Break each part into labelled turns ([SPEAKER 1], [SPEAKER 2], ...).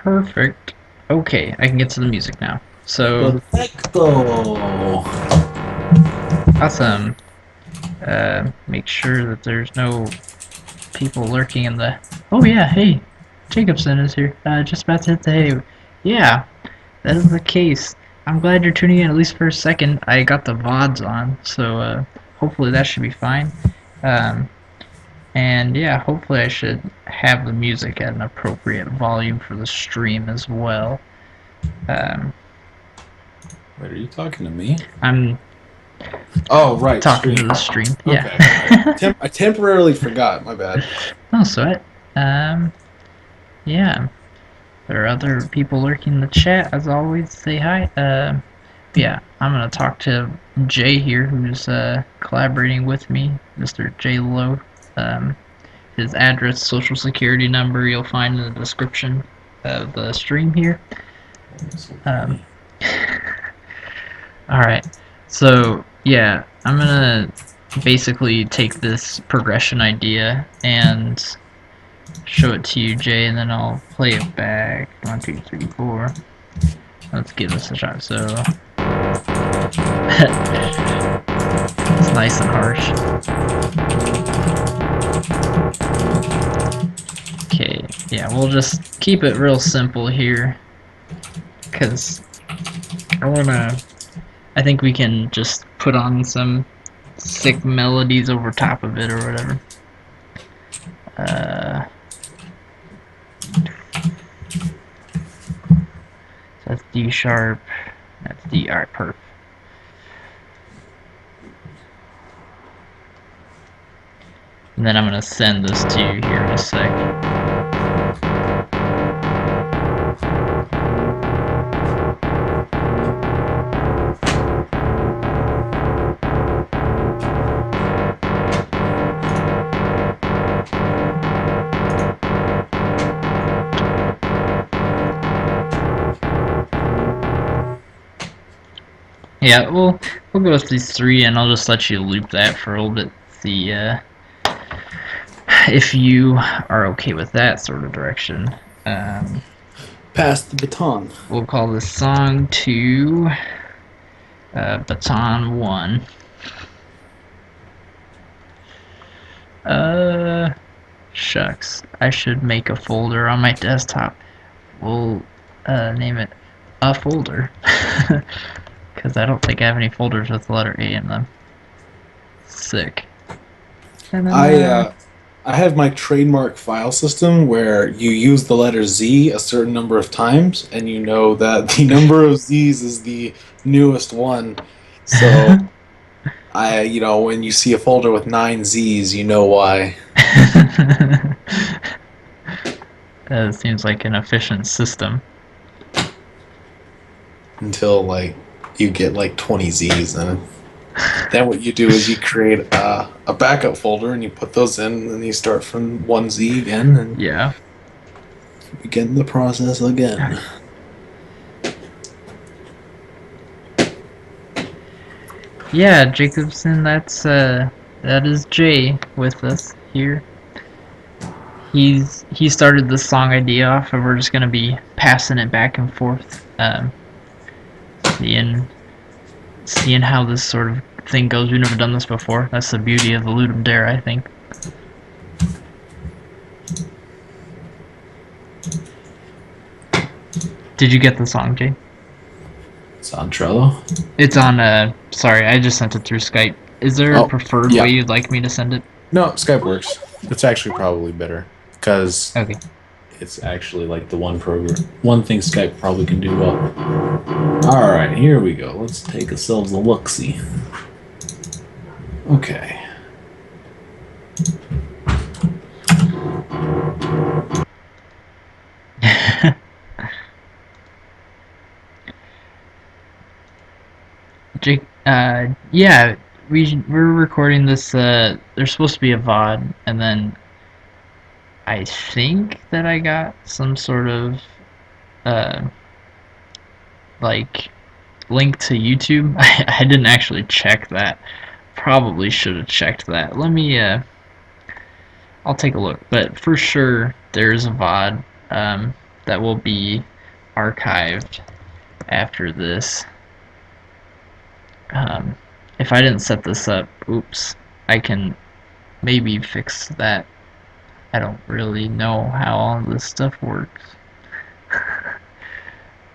[SPEAKER 1] Perfect. Okay, I can get to the music now. So,
[SPEAKER 2] Perfecto.
[SPEAKER 1] awesome. Make sure that there's no people lurking in the... Oh yeah, hey, Jacobson is here. Just about to hit the hay. Yeah, that is the case. I'm glad you're tuning in at least for a second. I got the VODs on, so hopefully that should be fine. Um, and yeah, hopefully I should have the music at an appropriate volume for the stream as well. Um,
[SPEAKER 2] Wait, are you talking to me?
[SPEAKER 1] I'm
[SPEAKER 2] Oh, right,
[SPEAKER 1] talking to
[SPEAKER 2] stream.
[SPEAKER 1] the stream. Yeah.
[SPEAKER 2] Okay, I temporarily forgot. My bad.
[SPEAKER 1] No sweat. Yeah. There are other people lurking in the chat, as always. Say hi. Yeah, I'm gonna talk to Jay here, who's collaborating with me, Mr. J Low. Um, his address, social security number, you'll find in the description of the stream here.
[SPEAKER 2] So
[SPEAKER 1] Um,
[SPEAKER 2] funny.
[SPEAKER 1] all right. So yeah, I'm gonna basically take this progression idea and show it to you, Jay, and then I'll play it back. 1, 2, 3, 4. Let's give this a shot. So it's nice and harsh. Okay, yeah, we'll just keep it real simple here, because I think we can just put on some sick melodies over top of it or whatever. Uh, so that's D sharp, that's D, alright, perf. And then I'm gonna send this to you here in a sec. Yeah, we'll go with these three, and I'll just let you loop that for a little bit. See if you are okay with that sort of direction. Um,
[SPEAKER 2] Pass the baton.
[SPEAKER 1] we'll call this song 2 Baton 1. Uh, Shucks. I should make a folder on my desktop. We'll name it a folder. Because I don't think I have any folders with the letter A in them. Sick.
[SPEAKER 2] I
[SPEAKER 1] Ta-da.
[SPEAKER 2] uh, I have my trademark file system where you use the letter Z a certain number of times, and you know that the number of Z's is the newest one. So when you see a folder with 9 Z's, you know why.
[SPEAKER 1] That seems like an efficient system.
[SPEAKER 2] Until you get 20 Z's, and then what you do is you create a backup folder and you put those in, and then you start from 1Z again and
[SPEAKER 1] Yeah.
[SPEAKER 2] begin the process again.
[SPEAKER 1] Yeah, Jacobson, that is Jay with us here. He started this song idea off, and we're just gonna be passing it back and forth, seeing seeing how this sort of thing goes. We've never done this before. That's the beauty of the Ludum Dare, I think. Did you get the song, Jay?
[SPEAKER 2] It's on Trello.
[SPEAKER 1] It's on. Sorry, I just sent it through Skype. Is there a
[SPEAKER 2] Oh,
[SPEAKER 1] preferred way
[SPEAKER 2] yeah.
[SPEAKER 1] you'd like me to send it?
[SPEAKER 2] No, Skype works. It's actually probably better because
[SPEAKER 1] Okay.
[SPEAKER 2] it's actually the one thing Skype probably can do well. All right, here we go. Let's take ourselves a look-see. Okay.
[SPEAKER 1] Jake, yeah, we're recording this. There's supposed to be a VOD, and then I think that I got some sort of uh like link to YouTube. I didn't actually check that. Probably should have checked that. Let me I'll take a look. But for sure there's a VOD. that will be archived after this. Um, if I didn't set this up, oops, I can maybe fix that. I don't really know how all this stuff works.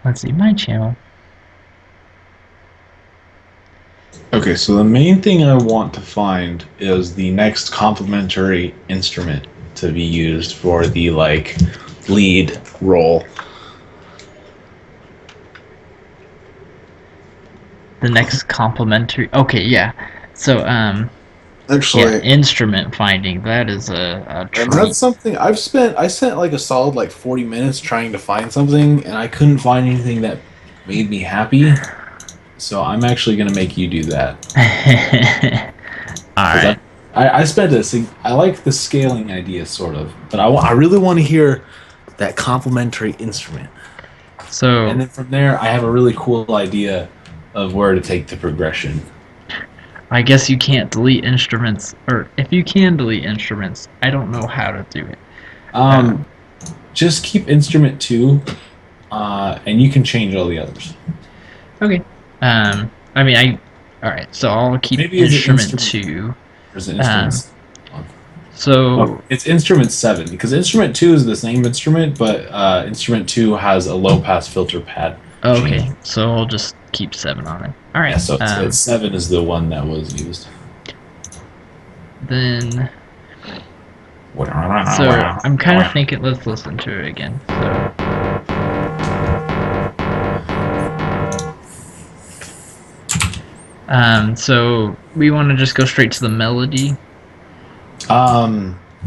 [SPEAKER 1] Let's see, my channel.
[SPEAKER 2] Okay, so the main thing I want to find is the next complementary instrument to be used for the like lead role.
[SPEAKER 1] The next complementary. Okay, yeah. So, yeah,
[SPEAKER 2] Actually,
[SPEAKER 1] instrument finding. That is a
[SPEAKER 2] and that's
[SPEAKER 1] treat.
[SPEAKER 2] something I spent like a solid like 40 minutes trying to find something and I couldn't find anything that made me happy. So I'm actually going to make you do that because
[SPEAKER 1] Alright.
[SPEAKER 2] I spent I like the scaling idea sort of, but I really want to hear that complementary instrument. And
[SPEAKER 1] So,
[SPEAKER 2] then from there, I have a really cool idea of where to take the progression.
[SPEAKER 1] I guess you can't delete instruments, or if you can delete instruments, I don't know how to do it.
[SPEAKER 2] Um,
[SPEAKER 1] Um,
[SPEAKER 2] just keep instrument two, and you can change all the others.
[SPEAKER 1] okay. I mean, alright, so I'll keep
[SPEAKER 2] Maybe is it
[SPEAKER 1] instrument
[SPEAKER 2] instrument
[SPEAKER 1] 2.
[SPEAKER 2] or is it
[SPEAKER 1] Um,
[SPEAKER 2] instrument one? Okay,
[SPEAKER 1] so,
[SPEAKER 2] it's instrument seven because instrument two is the same instrument, but instrument two has a low pass filter pad change.
[SPEAKER 1] okay, so I'll just keep 7 on it.
[SPEAKER 2] Yeah,
[SPEAKER 1] Alright,
[SPEAKER 2] so it's seven is the one that was used.
[SPEAKER 1] then, so I'm kind of thinking, let's listen to it again. So we want to just go straight to the melody.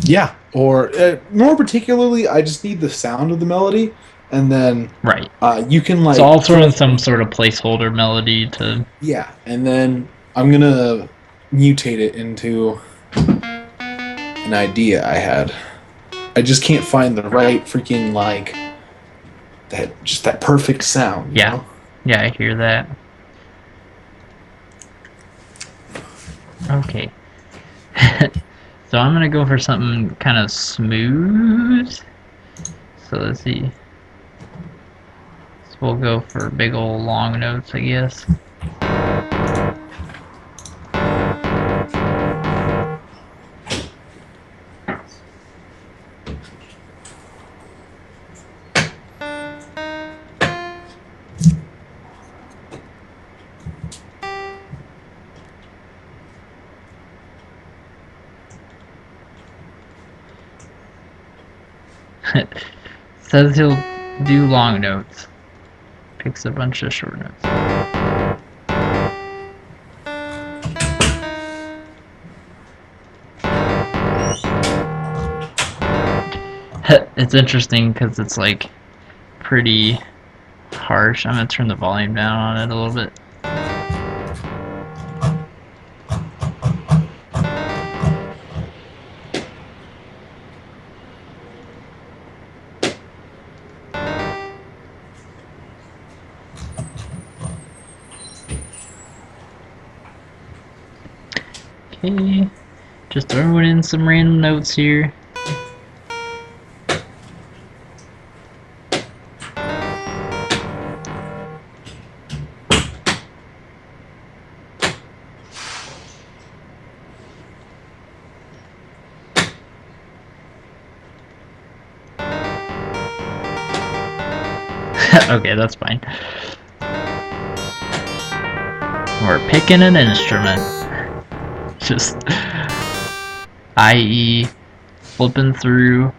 [SPEAKER 2] Yeah, or more particularly, I just need the sound of the melody, and then
[SPEAKER 1] Right.
[SPEAKER 2] you can
[SPEAKER 1] So
[SPEAKER 2] like
[SPEAKER 1] I'll throw in
[SPEAKER 2] throw
[SPEAKER 1] some sort of placeholder melody to.
[SPEAKER 2] yeah, and then I'm gonna mutate it into an idea I had. I just can't find the right freaking like that perfect sound, you
[SPEAKER 1] Yeah.
[SPEAKER 2] know?
[SPEAKER 1] Yeah, I hear that. Okay. So I'm gonna go for something kind of smooth. So let's see. So we'll go for big old long notes, I guess. Says he'll do long notes. Picks a bunch of short notes. It's interesting because it's like pretty harsh. I'm gonna turn the volume down on it a little bit. Okay, just throwing in some random notes here. Okay, that's fine. We're picking an instrument. Just, i.e., flipping through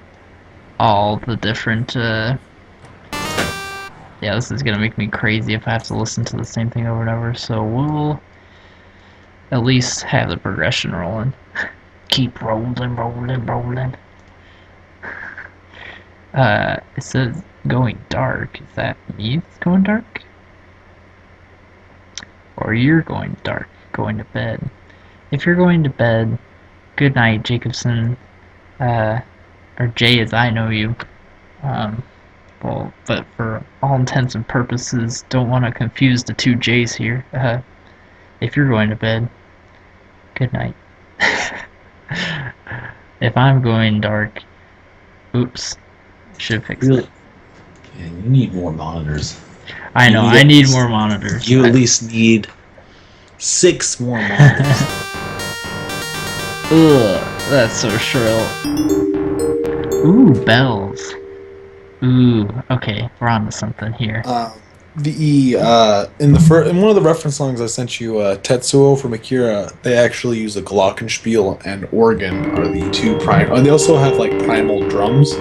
[SPEAKER 1] all the different. Yeah, this is gonna make me crazy if I have to listen to the same thing over and over. So we'll at least have the progression rolling. Keep rolling, rolling, rolling. It says going dark. Is that me that's going dark? Or you're going dark, going to bed? If you're going to bed, good night, Jacobson. Or Jay as I know you. Um, well, but for all intents and purposes, don't want to confuse the two J's here. If you're going to bed, good night. If I'm going dark, oops, should fix
[SPEAKER 2] Really,
[SPEAKER 1] that.
[SPEAKER 2] And you need more monitors.
[SPEAKER 1] I
[SPEAKER 2] You
[SPEAKER 1] know,
[SPEAKER 2] need
[SPEAKER 1] I
[SPEAKER 2] at
[SPEAKER 1] need
[SPEAKER 2] least
[SPEAKER 1] more monitors.
[SPEAKER 2] you at least need 6 more monitors.
[SPEAKER 1] Ugh, that's so shrill. Ooh, bells. Ooh, okay, we're on to something here.
[SPEAKER 2] In one of the reference songs I sent you, Tetsuo from Akira, they actually use a glockenspiel and organ are the two prime. And they also have like primal drums,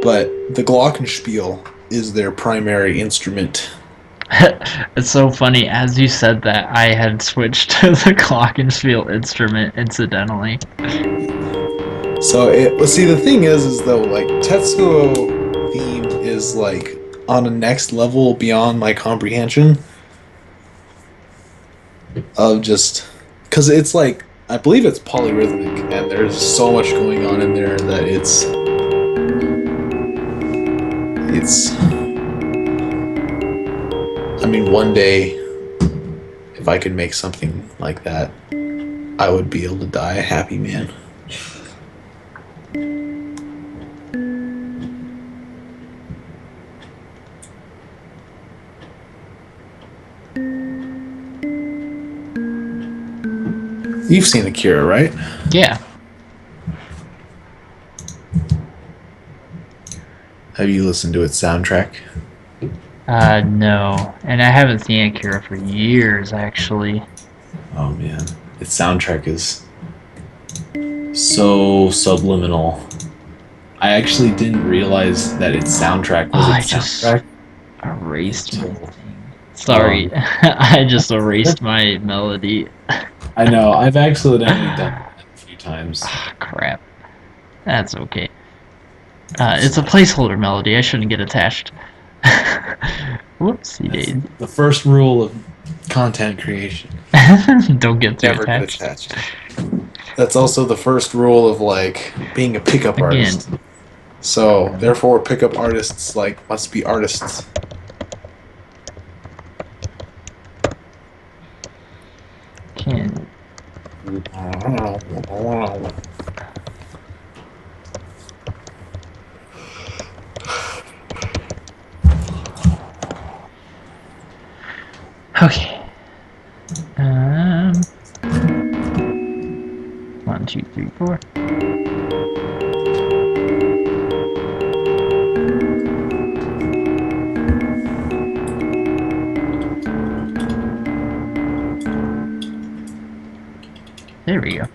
[SPEAKER 2] but the glockenspiel is their primary instrument.
[SPEAKER 1] It's so funny, as you said that, I had switched to the glockenspiel instrument incidentally.
[SPEAKER 2] So see, the thing is though, like Tetsuo theme is like on a next level beyond my comprehension of just because it's like I believe it's polyrhythmic and there's so much going on in there that it's. I mean, one day if I could make something like that, I would be able to die a happy man. You've seen Akira, right?
[SPEAKER 1] Yeah.
[SPEAKER 2] Have you listened to its soundtrack?
[SPEAKER 1] No. And I haven't seen Akira for years, actually.
[SPEAKER 2] Oh man, its soundtrack is so subliminal. I actually didn't realize that its soundtrack
[SPEAKER 1] Oh,
[SPEAKER 2] was
[SPEAKER 1] I
[SPEAKER 2] its
[SPEAKER 1] just
[SPEAKER 2] soundtrack
[SPEAKER 1] erased my
[SPEAKER 2] until
[SPEAKER 1] thing. Sorry, I just erased my melody.
[SPEAKER 2] I know I've accidentally done that a few times.
[SPEAKER 1] Ah, crap. That's okay. It's a
[SPEAKER 2] So
[SPEAKER 1] placeholder melody. I shouldn't get attached. Whoopsie
[SPEAKER 2] that's
[SPEAKER 1] daisy.
[SPEAKER 2] the first rule of content creation.
[SPEAKER 1] Don't get too
[SPEAKER 2] Never get
[SPEAKER 1] attached.
[SPEAKER 2] attached. That's also the first rule of like being a pickup
[SPEAKER 1] Again,
[SPEAKER 2] artist. So therefore, pickup artists like must be artists.
[SPEAKER 1] can okay. Um, 1, 2, 3, 4. There we go.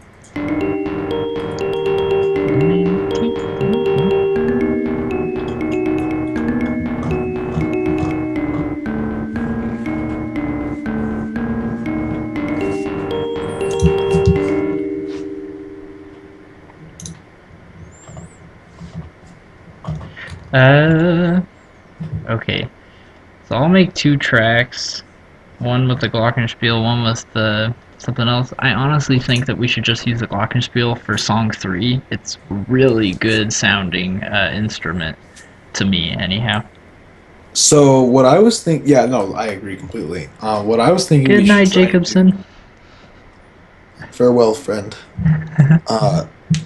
[SPEAKER 1] Uh, okay. So I'll make 2 tracks. One with the glockenspiel, one with the something else. I honestly think that we should just use the glockenspiel for song 3. It's really good sounding instrument to me, anyhow.
[SPEAKER 2] So what I was thinking, yeah, no, I agree completely. What I was thinking
[SPEAKER 1] Good
[SPEAKER 2] we should
[SPEAKER 1] night,
[SPEAKER 2] try and do.
[SPEAKER 1] Jacobson.
[SPEAKER 2] Farewell, friend.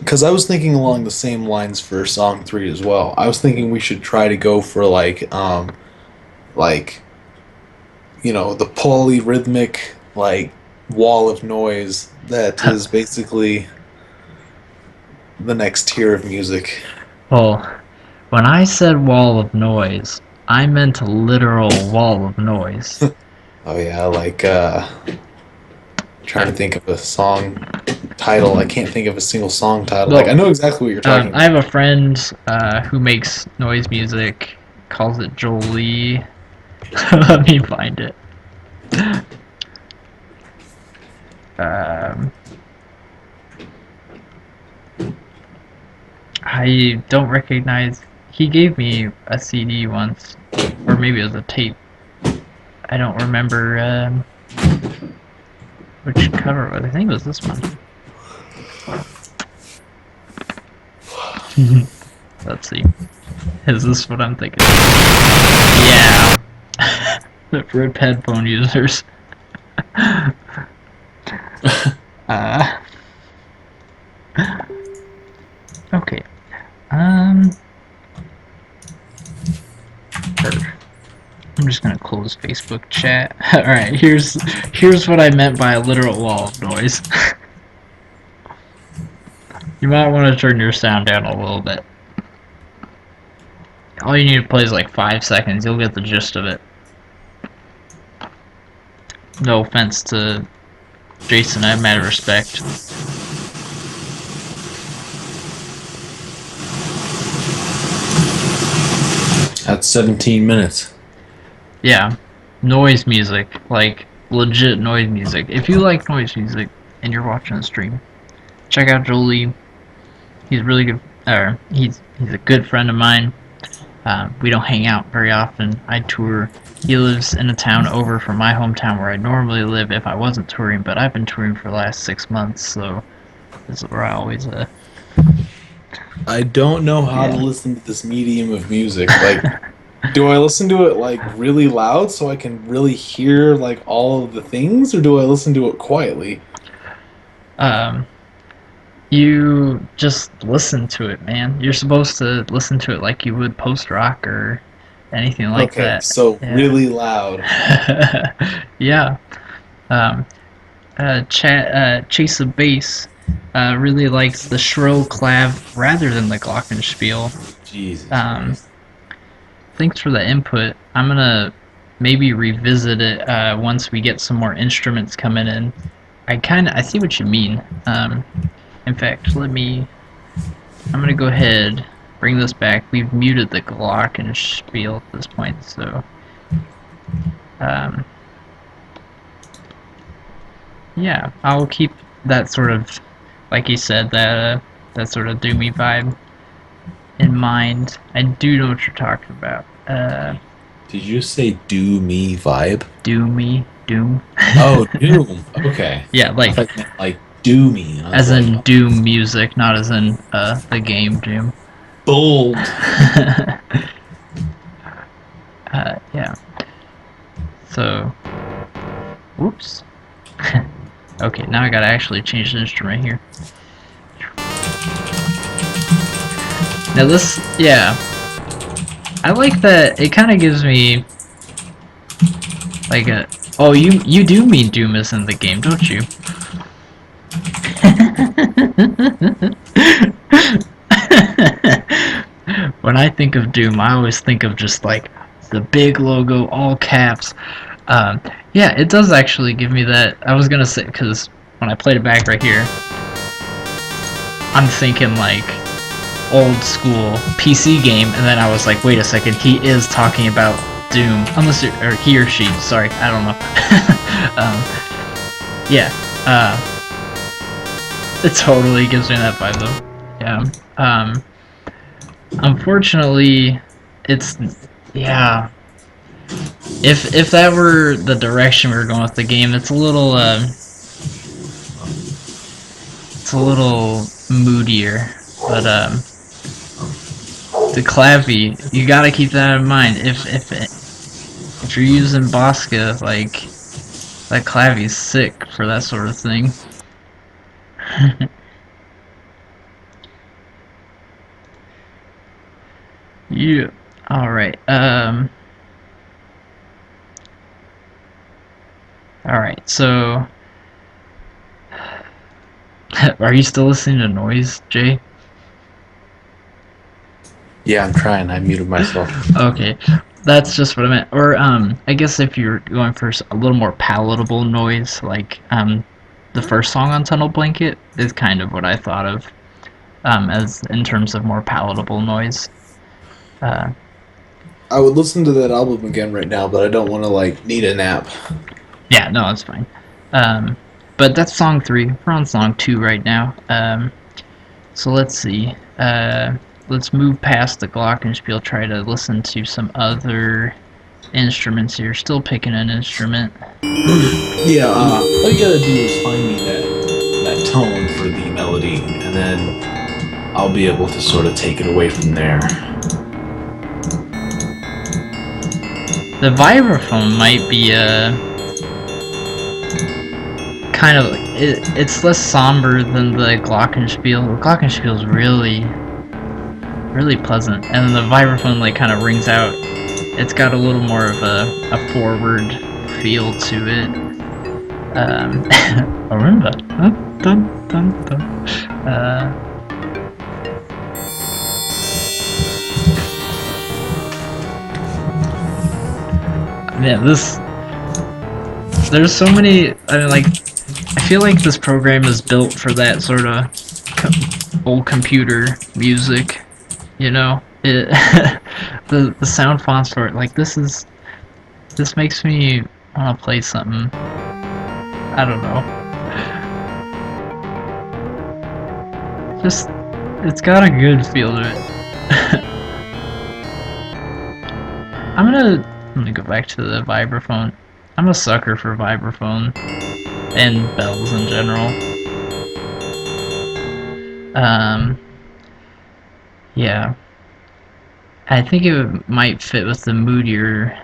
[SPEAKER 2] Because I was thinking along the same lines for song 3 as well. I was thinking we should try to go for like the polyrhythmic like wall of noise that is basically the next tier of music.
[SPEAKER 1] Well, when I said wall of noise, I meant a literal wall of noise.
[SPEAKER 2] Oh yeah, like trying to
[SPEAKER 1] I,
[SPEAKER 2] think of a song title. I can't think of a single song title. Like I
[SPEAKER 1] well,
[SPEAKER 2] know exactly what you're talking
[SPEAKER 1] I
[SPEAKER 2] about.
[SPEAKER 1] have a friend who makes noise music, calls it Jolie. Let me find it. Um, I don't recognize. He gave me a CD once, or maybe it was a tape. I don't remember which cover it was. I think it was this one. Let's see. Is this what I'm thinking? Yeah. The RIP headphone users. uh, okay. Um. just gonna close Facebook chat. Alright, here's what I meant by a literal wall of noise. You might want to turn your sound down a little bit. All you need to play is like 5 seconds, you'll get the gist of it. No offense to Jason, I have mad respect.
[SPEAKER 2] That's 17 minutes.
[SPEAKER 1] Yeah, noise music, like legit noise music. If you like noise music and you're watching the stream, check out Jolie. He's really good. He's a good friend of mine. We don't hang out very often. I tour. He lives in a town over from my hometown where I normally live if I wasn't touring, but I've been touring for the last 6 months, so this is where I always
[SPEAKER 2] I don't know how to listen to this medium of music. Like, do I listen to it like really loud so I can really hear like all of the things, or do I listen to it quietly?
[SPEAKER 1] You just listen to it, man. You're supposed to listen to it like you would post rock or anything like
[SPEAKER 2] Okay,
[SPEAKER 1] that.
[SPEAKER 2] so
[SPEAKER 1] Yeah.
[SPEAKER 2] really loud.
[SPEAKER 1] Yeah. Um, Chase of Bass really likes the shrill clav rather than the glockenspiel.
[SPEAKER 2] Jesus
[SPEAKER 1] Um,
[SPEAKER 2] Christ.
[SPEAKER 1] Thanks for the input. I'm gonna maybe revisit it once we get some more instruments coming in. I see what you mean. In fact, I'm gonna go ahead, bring this back. We've muted the glockenspiel at this point, so um, yeah, I'll keep that sort of, like you said, that sort of doomy vibe in mind. I do know what you're talking about.
[SPEAKER 2] Did you say do me vibe?
[SPEAKER 1] Doom.
[SPEAKER 2] Oh, Doom. Okay.
[SPEAKER 1] Yeah,
[SPEAKER 2] I
[SPEAKER 1] like
[SPEAKER 2] thought you meant like do me. And I was
[SPEAKER 1] as
[SPEAKER 2] like,
[SPEAKER 1] in Doom music, not as in the game Doom.
[SPEAKER 2] bold.
[SPEAKER 1] Yeah. So, whoops. Okay, now I gotta actually change the instrument here. Now this, yeah, I like that. It kind of gives me like a. Oh, you do mean Doom is in the game, don't you? When I think of Doom, I always think of just like the big logo, all caps. Um, yeah, it does actually give me that. I was gonna say because when I played it back right here, I'm thinking like old school PC game, and then I was like, wait a second, he is talking about Doom, unless or he or she. Sorry, I don't know. Yeah, it totally gives me that vibe though. Yeah. Unfortunately, it's yeah. If that were the direction we were going with the game, it's a little moodier, but the clavy, you gotta keep that in mind. If you're using Bosca, like that clavy's sick for that sort of thing. Yeah. All right. All right. So, are you still listening to noise, Jay?
[SPEAKER 2] Yeah, I'm trying. I muted myself.
[SPEAKER 1] Okay, that's just what I meant. Or I guess if you're going for a little more palatable noise, like the first song on Tunnel Blanket is kind of what I thought of as in terms of more palatable noise. Uh,
[SPEAKER 2] I would listen to that album again right now, but I don't want to like need a nap.
[SPEAKER 1] yeah, no, that's fine. Um, but that's song 3. We're on song 2 right now. So let's see. Let's move past the glockenspiel. Try to listen to some other instruments here. Still picking an instrument.
[SPEAKER 2] Yeah, all you gotta do is find me that tone for the melody, and then I'll be able to sort of take it away from there.
[SPEAKER 1] The vibraphone might be kind of it's less somber than the glockenspiel. The glockenspiel is really pleasant, and then the vibraphone like kind of rings out it's got a little more of a forward feel to it. Marimba. Dun, dun, dun, dun. Man, there's so many. I mean, like, I feel like this program is built for that sort of old computer music. You know, the sound fonts for it. Like, this makes me want to play something. I don't know. Just, it's got a good feel to it. Let me go back to the vibraphone. I'm a sucker for vibraphone and bells in general. Yeah, I think it might fit with the moodier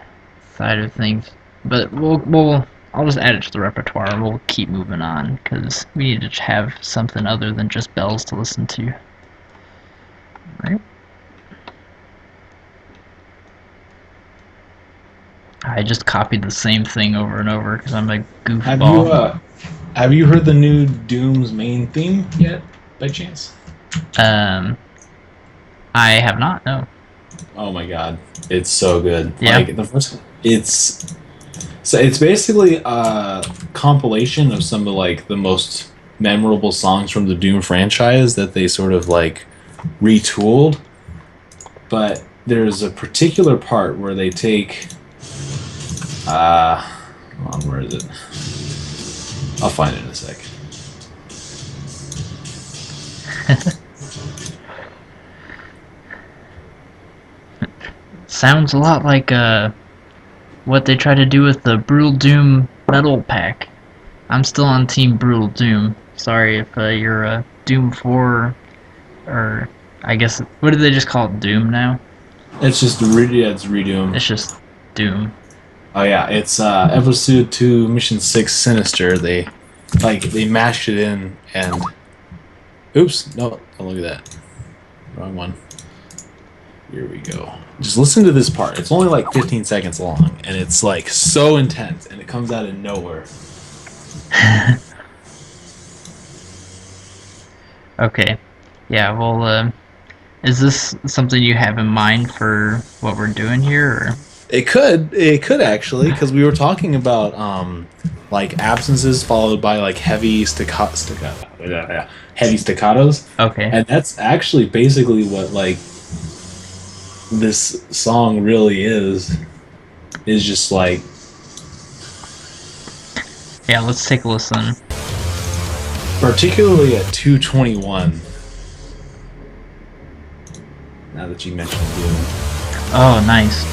[SPEAKER 1] side of things, but I'll just add it to the repertoire and we'll keep moving on because we need to have something other than just bells to listen to. Right? I just copied the same thing over and over because I'm a goofball.
[SPEAKER 2] Have you heard the new Doom's main theme yet, by chance?
[SPEAKER 1] Um, I have not. No.
[SPEAKER 2] Oh my god, it's so good.
[SPEAKER 1] Yeah.
[SPEAKER 2] Like the first, it's basically a compilation of some of like the most memorable songs from the Doom franchise that they sort of like retooled. But there's a particular part where they take hold on, where is it? I'll find it in a sec.
[SPEAKER 1] Sounds a lot like what they try to do with the Brutal Doom Metal Pack. I'm still on Team Brutal Doom. Sorry if you're a Doom 4 or I guess what did they just call it? Doom now?
[SPEAKER 2] It's just it's Redoom.
[SPEAKER 1] It's just Doom.
[SPEAKER 2] Oh yeah, it's episode 2, mission 6, Sinister. They mashed it in and oops, no, don't look at that. Wrong one. Here we go. Just listen to this part. It's only like 15 seconds long, and it's like so intense, and it comes out of nowhere.
[SPEAKER 1] Okay. Yeah, well, is this something you have in mind for what we're doing here, or?
[SPEAKER 2] It could actually, because we were talking about like absences followed by like heavy heavy staccatos.
[SPEAKER 1] Okay.
[SPEAKER 2] And that's actually basically what like this song really is just like.
[SPEAKER 1] Yeah, let's take a listen.
[SPEAKER 2] Particularly at 221. Now that you mentioned Doom.
[SPEAKER 1] Oh, nice.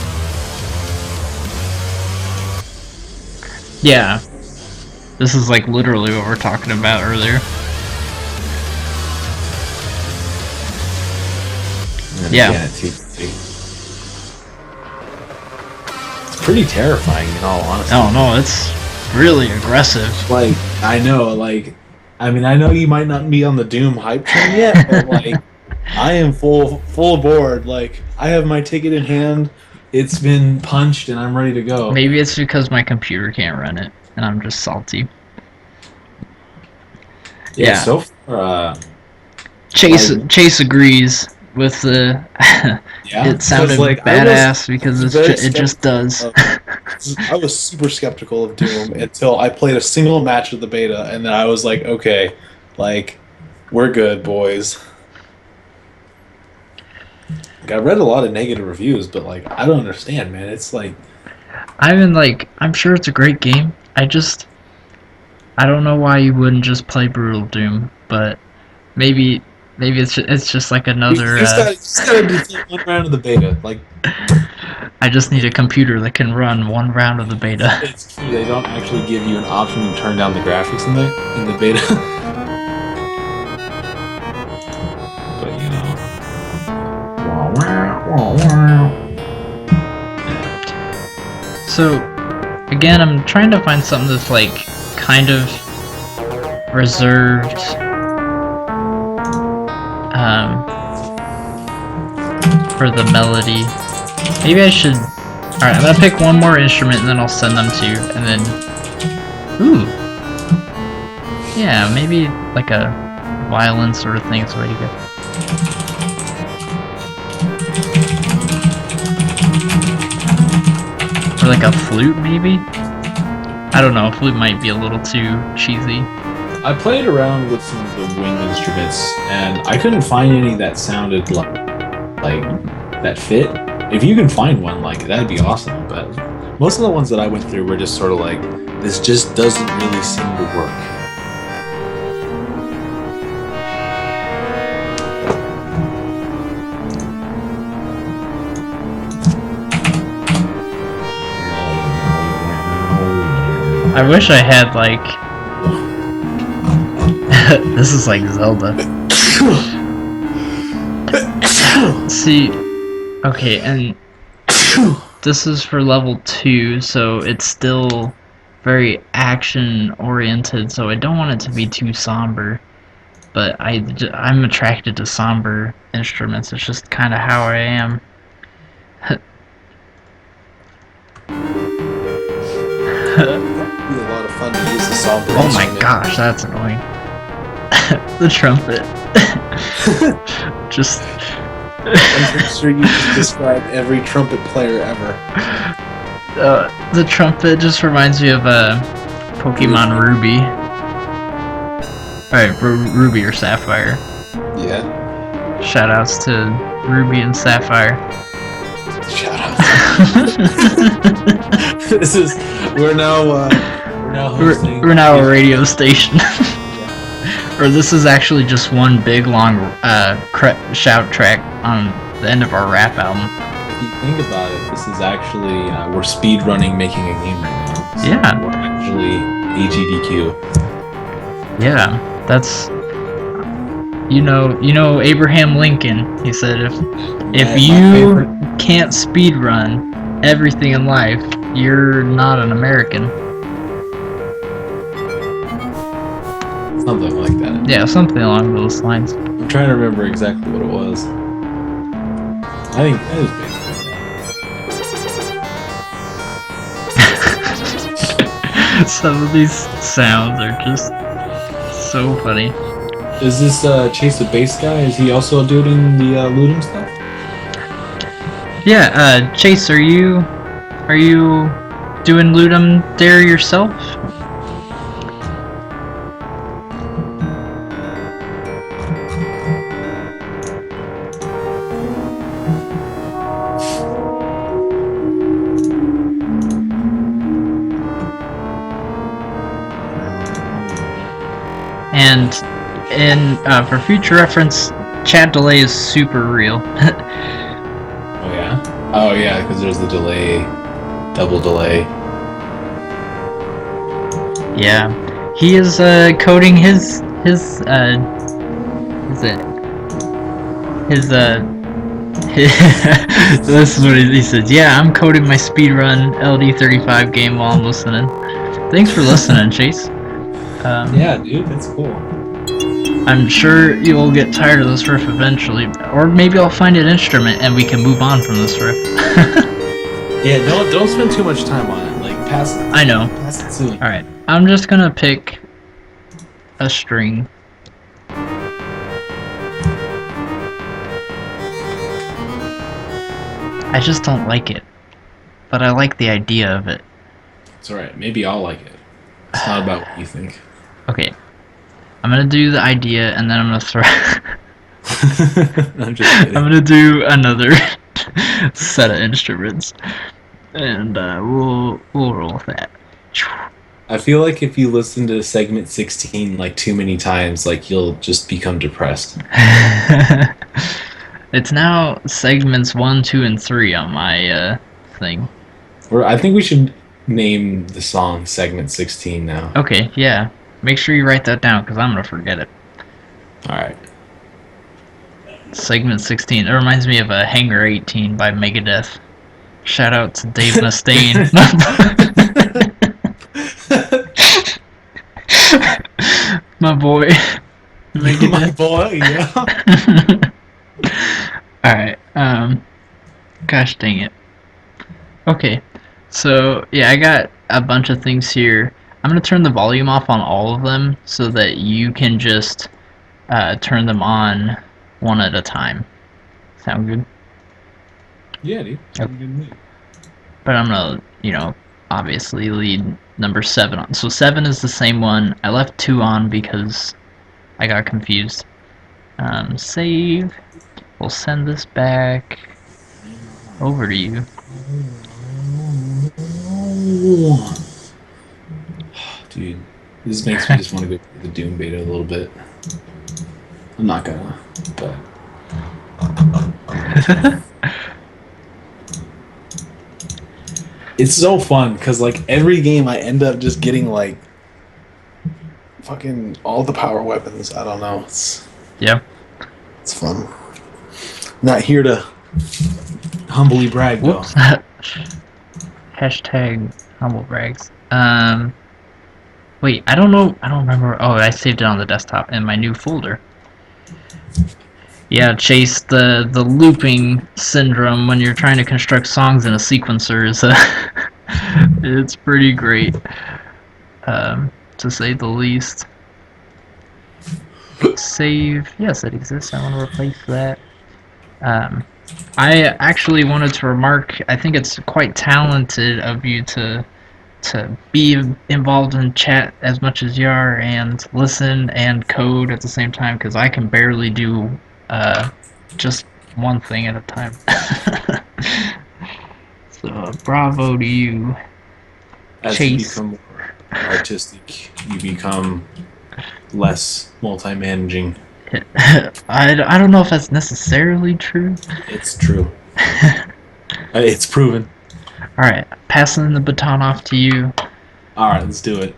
[SPEAKER 1] Yeah. This is like literally what we're talking about earlier. Yeah.
[SPEAKER 2] It's pretty terrifying in all honesty.
[SPEAKER 1] Oh no, it's really aggressive.
[SPEAKER 2] Like, I know, like, I mean, I know you might not be on the Doom hype train yet, but like, I am full aboard. Like, I have my ticket in hand. It's been punched, and I'm ready to go.
[SPEAKER 1] Maybe it's because my computer can't run it, and I'm just salty.
[SPEAKER 2] Yeah. So far,
[SPEAKER 1] Chase agrees with the.
[SPEAKER 2] Yeah,
[SPEAKER 1] it sounded like badass because it just does.
[SPEAKER 2] I was super skeptical of Doom until I played a single match of the beta, and then I was like, okay, like, we're good, boys. Like, I read a lot of negative reviews, but like, I don't understand, man. It's like,
[SPEAKER 1] I'm sure it's a great game. I don't know why you wouldn't just play Brutal Doom, but maybe it's just like another.
[SPEAKER 2] You just gotta do one round of the beta. Like,
[SPEAKER 1] I just need a computer that can run one round of the beta.
[SPEAKER 2] It's true. They don't actually give you an option to turn down the graphics in the beta. But you know.
[SPEAKER 1] So, again, I'm trying to find something that's like kind of reserved. For the melody. Maybe I should. Alright, I'm gonna pick one more instrument and then I'll send them to you, and then... Ooh! Yeah, maybe like a violin sort of thing is the way to go. Or like a flute, maybe? I don't know, a flute might be a little too cheesy.
[SPEAKER 3] I played around with some of the wind instruments, and I couldn't find any that sounded like that fit. If you can find one, like, that'd be awesome. But most of the ones that I went through were just sort of like, this just doesn't really seem to work.
[SPEAKER 1] I wish I had like... This is like Zelda. See, okay, and this is for level 2, so it's still very action-oriented, so I don't want it to be too somber. But I'm attracted to somber instruments, it's just kind of how I am.
[SPEAKER 2] Be a lot of fun to use the somber
[SPEAKER 1] Oh my
[SPEAKER 2] instrument.
[SPEAKER 1] gosh, that's annoying. The trumpet. Just...
[SPEAKER 2] I'm pretty sure you just described every trumpet player ever.
[SPEAKER 1] The trumpet just reminds me of Pokemon Ruby. Alright, Ruby or Sapphire.
[SPEAKER 2] Yeah.
[SPEAKER 1] Shoutouts to Ruby and Sapphire.
[SPEAKER 2] Shout out. We're now hosting.
[SPEAKER 1] We're now a radio station. Or this is actually just one big long shout track on the end of our rap album.
[SPEAKER 3] If you think about it, this is actually we're speed running making a game right now. So
[SPEAKER 1] Yeah.
[SPEAKER 3] We're actually AGDQ.
[SPEAKER 1] Yeah, that's you know Abraham Lincoln. He said if you can't speed run everything in life, you're not an American.
[SPEAKER 3] Something like that.
[SPEAKER 1] Yeah, something along those lines.
[SPEAKER 3] I'm trying to remember exactly what it was. I think it was basically
[SPEAKER 1] Some of these sounds are just so funny.
[SPEAKER 3] that. Is this Chase the Bass guy? Is he also doing the Ludum stuff?
[SPEAKER 1] Yeah, Chase, are you doing Ludum Dare yourself? And for future reference, chat delay is super real.
[SPEAKER 3] Oh yeah, because there's the delay, double delay.
[SPEAKER 1] Yeah, he is coding his this is what he says. Yeah, I'm coding my speedrun LD35 game while I'm listening. Thanks for listening, Chase.
[SPEAKER 3] Yeah, dude, that's cool.
[SPEAKER 1] I'm sure you'll get tired of this riff eventually, or maybe I'll find an instrument and we can move on from this riff.
[SPEAKER 3] Yeah, don't spend too much time on it. Like, pass it.
[SPEAKER 1] I know.
[SPEAKER 3] Pass it soon.
[SPEAKER 1] Alright, I'm just gonna pick a string. I just don't like it, but I like the idea of it.
[SPEAKER 3] It's alright. Maybe I'll like it. It's not about what you think.
[SPEAKER 1] Okay, I'm gonna do the idea and then I'm gonna throw...
[SPEAKER 3] I'm just kidding.
[SPEAKER 1] I'm gonna do another set of instruments, and we'll roll with that.
[SPEAKER 3] I feel like if you listen to segment 16 like too many times, like you'll just become depressed.
[SPEAKER 1] It's now segments 1, 2, and 3 on my thing.
[SPEAKER 3] Or I think we should name the song segment 16 now.
[SPEAKER 1] Okay, yeah. Make sure you write that down because I'm gonna forget it.
[SPEAKER 3] All right.
[SPEAKER 1] Segment 16. It reminds me of a Hangar 18 by Megadeth. Shout out to Dave Mustaine. My boy. Megadeth.
[SPEAKER 3] My boy, yeah.
[SPEAKER 1] Alright, gosh dang it. Okay, so yeah, I got a bunch of things here. I'm gonna turn the volume off on all of them so that you can just turn them on one at a time. Sound good?
[SPEAKER 3] Yeah, dude.
[SPEAKER 1] Yep.
[SPEAKER 3] Sounds good to me.
[SPEAKER 1] But I'm gonna, obviously lead number 7 on. So 7 is the same one. I left 2 on because I got confused. Save. We'll send this back over to you.
[SPEAKER 3] Dude, this makes me just want to go play the Doom beta a little bit. I'm not gonna, but it's so fun because like every game I end up just getting like fucking all the power weapons. I don't know.
[SPEAKER 1] Yeah.
[SPEAKER 3] It's fun. Not here to humbly brag though.
[SPEAKER 1] Whoops. Hashtag humble brags. Wait, I don't know. I don't remember. Oh, I saved it on the desktop in my new folder. Yeah, Chase, the looping syndrome when you're trying to construct songs in a sequencer is it's pretty great, to say the least. Save. Yes, it exists. I want to replace that. Um, I actually wanted to remark. I think it's quite talented of you to be involved in chat as much as you are and listen and code at the same time because I can barely do uh, just one thing at a time. So bravo to you,
[SPEAKER 3] As you
[SPEAKER 1] Chase.
[SPEAKER 3] become more artistic, you become less multi-managing.
[SPEAKER 1] I don't know if that's necessarily true.
[SPEAKER 3] It's true. It's proven.
[SPEAKER 1] All right, passing the baton off to you.
[SPEAKER 3] All right, let's do it.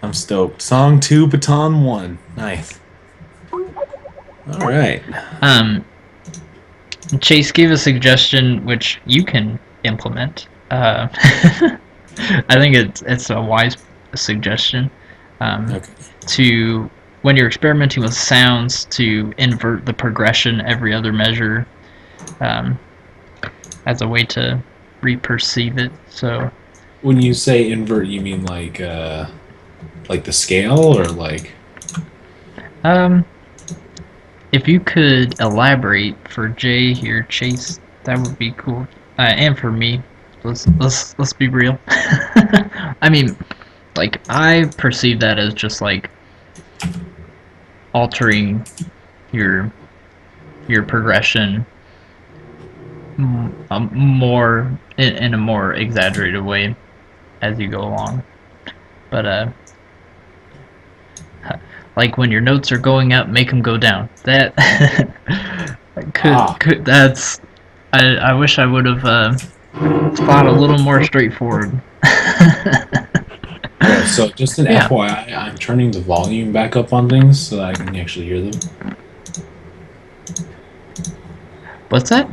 [SPEAKER 3] I'm stoked. Song 2, Baton 1. Nice. All right.
[SPEAKER 1] Um, Chase gave a suggestion which you can implement. I think it's a wise suggestion.
[SPEAKER 3] Okay.
[SPEAKER 1] To when you're experimenting with sounds to invert the progression every other measure, um, as a way to reperceive it. So
[SPEAKER 3] When you say invert, you mean like the scale or like
[SPEAKER 1] um, if you could elaborate for Jay here, Chase, that would be cool. And for me, let's be real. I mean, like I perceive that as just like altering your your progression more in a more exaggerated way as you go along. But like when your notes are going up, make them go down. That
[SPEAKER 3] ah.
[SPEAKER 1] could that's I wish I would have thought a little more straightforward.
[SPEAKER 3] Okay, so just an
[SPEAKER 1] Yeah.
[SPEAKER 3] FYI, I'm turning the volume back up on things so that I can actually hear them.
[SPEAKER 1] What's that?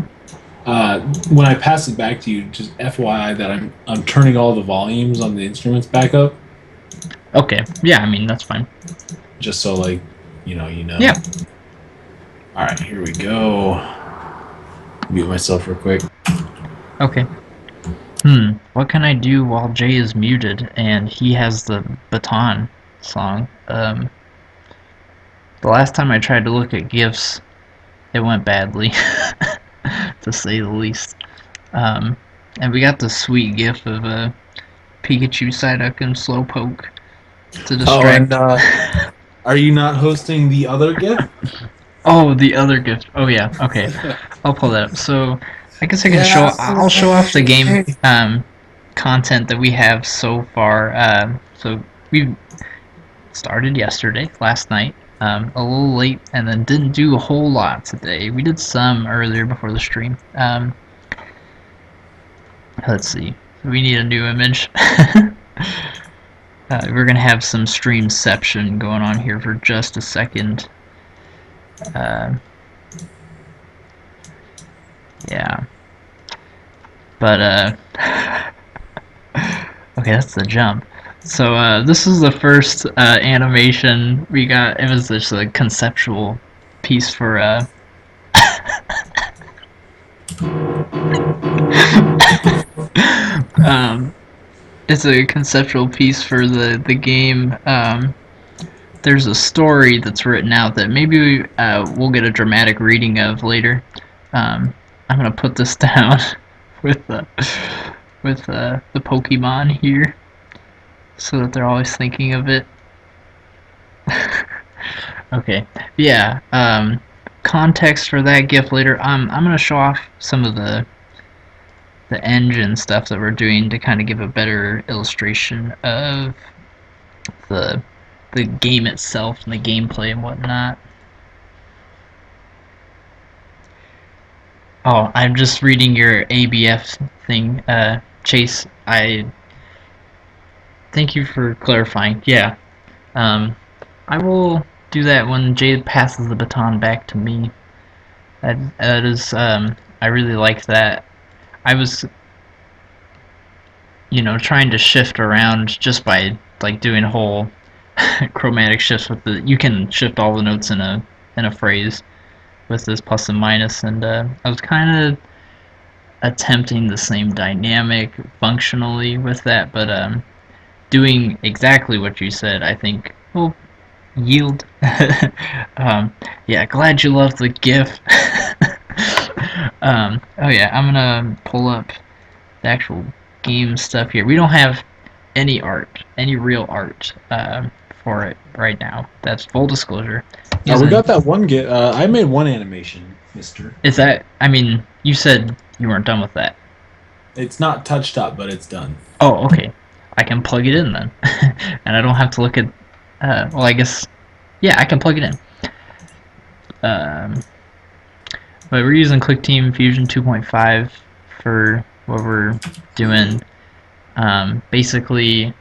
[SPEAKER 3] When I pass it back to you, just FYI that I'm turning all the volumes on the instruments back up,
[SPEAKER 1] Okay. Yeah, I mean that's fine.
[SPEAKER 3] just so like you know.
[SPEAKER 1] Yeah.
[SPEAKER 3] All right, here we go. Mute myself real quick.
[SPEAKER 1] Okay. What can I do while Jay is muted and he has the baton song? The last time I tried to look at GIFs, it went badly, to say the least. Um, and we got the sweet GIF of Pikachu, Psyduck, and Slowpoke to
[SPEAKER 3] Oh, and
[SPEAKER 1] distract.
[SPEAKER 3] are you not hosting the other GIF?
[SPEAKER 1] Oh, the other GIF. Oh yeah. Okay, I'll pull that up. So I guess I can show.
[SPEAKER 3] Yeah.
[SPEAKER 1] I'll show off the game content that we have so far. So we started yesterday, last night, a little late, and then didn't do a whole lot today. We did some earlier before the stream. Let's see. We need a new image. We're gonna have some streamception going on here for just a second. Yeah. But okay, that's the jump. So this is the first animation we got. It was just a conceptual piece for Um, it's a conceptual piece for the game. There's a story that's written out that maybe we'll get a dramatic reading of later. Um, I'm gonna put this down with the Pokemon here, so that they're always thinking of it. Okay, yeah. Context for that gift later. I'm gonna show off some of the engine stuff that we're doing to kind of give a better illustration of the the game itself and the gameplay and whatnot. Oh, I'm just reading your ABF thing, Chase. I thank you for clarifying. Yeah, um, I will do that when Jade passes the baton back to me. That is, I really like that. I was, trying to shift around just by like doing whole chromatic shifts with the. You can shift all the notes in a phrase with this plus and minus, and I was kind of attempting the same dynamic functionally with that, but doing exactly what you said, I think will yield. Yeah, glad you love the GIF. Oh yeah, I'm gonna pull up the actual game stuff here. We don't have any art, any real art for it right now. That's full disclosure.
[SPEAKER 3] We
[SPEAKER 1] Using
[SPEAKER 3] got that one get. I made one animation, Mister.
[SPEAKER 1] is that? I mean, you said you weren't done with that.
[SPEAKER 3] It's not touched up, but it's done.
[SPEAKER 1] Oh, okay. I can plug it in then, and I don't have to look at. Well, I guess. Yeah, I can plug it in. Um, but we're using ClickTeam Fusion 2.5 for what we're doing. Basically,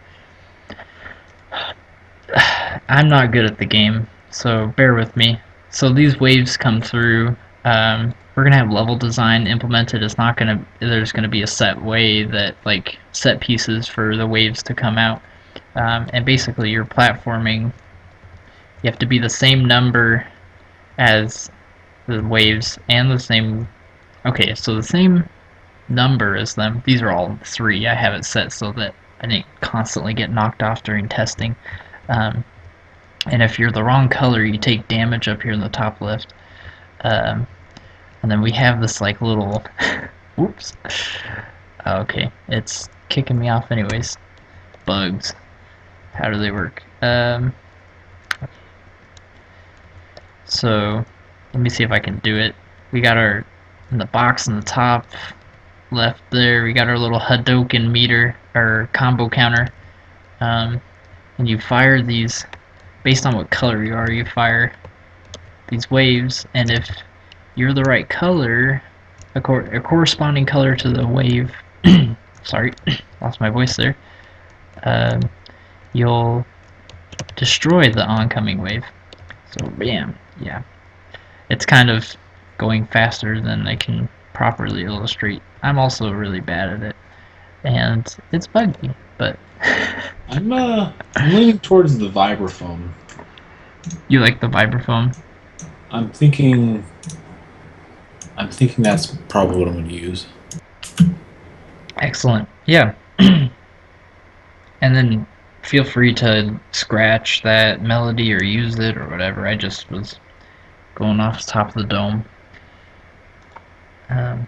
[SPEAKER 1] I'm not good at the game, so bear with me. So these waves come through. We're gonna have level design implemented. It's not gonna. There's gonna be a set way that like set pieces for the waves to come out. And basically, you're platforming. You have to be the same number as the waves and the same. Okay, so the same number as them. These are all three. I have it set so that I didn't constantly get knocked off during testing. Um, and if you're the wrong color, you take damage up here in the top left. Um, and then we have this like little. Whoops. Okay, it's kicking me off anyways. Bugs. How do they work? So let me see if I can do it. We got our in the box in the top left there. We got our little Hadoken meter or combo counter, and you fire these based on what color you are. You fire these waves, and if you're the right color, a corresponding color to the wave. Sorry, lost my voice there. Um, you'll destroy the oncoming wave. So bam, yeah. It's kind of going faster than I can properly illustrate. I'm also really bad at it, and it's buggy, but
[SPEAKER 3] I'm leaning towards the vibraphone.
[SPEAKER 1] you like the vibraphone?
[SPEAKER 3] I'm thinking that's probably what I'm going to use.
[SPEAKER 1] Excellent. Yeah. And then feel free to scratch that melody or use it or whatever. I just was going off the top of the dome. Um,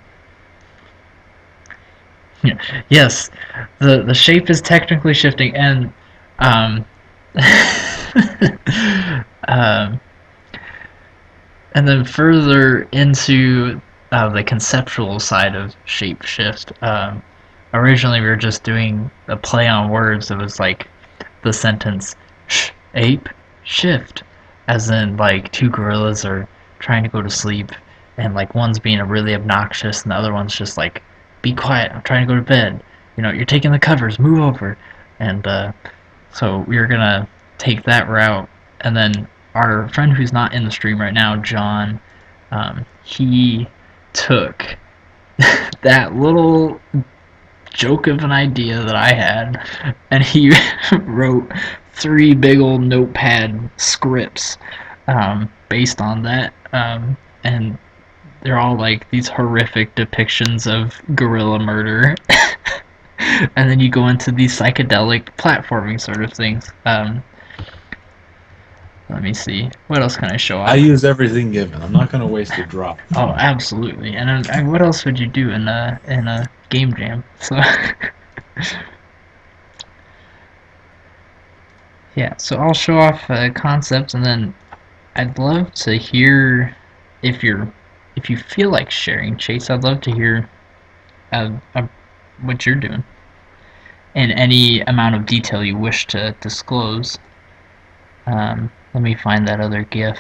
[SPEAKER 1] yes, the shape is technically shifting, and um, um, and then further into the conceptual side of shape shift. Originally, we were just doing a play on words. It was like the sentence ape shift, as in like two gorillas are trying to go to sleep, and like one's being really obnoxious, and the other one's just like, be quiet, I'm trying to go to bed. You're taking the covers, move over. And so we were gonna take that route, and then our friend who's not in the stream right now, John, he took that little joke of an idea that I had, and he wrote three big old notepad scripts based on that, and they're all like these horrific depictions of gorilla murder. And then you go into these psychedelic platforming sort of things. Let me see. What else can I show
[SPEAKER 3] I
[SPEAKER 1] off?
[SPEAKER 3] use everything given. I'm not gonna waste a drop.
[SPEAKER 1] Oh, absolutely. And what else would you do in a game jam? So yeah, so I'll show off concepts, and then I'd love to hear if you're if you feel like sharing, Chase. I'd love to hear what you're doing in any amount of detail you wish to disclose. Let me find that other GIF.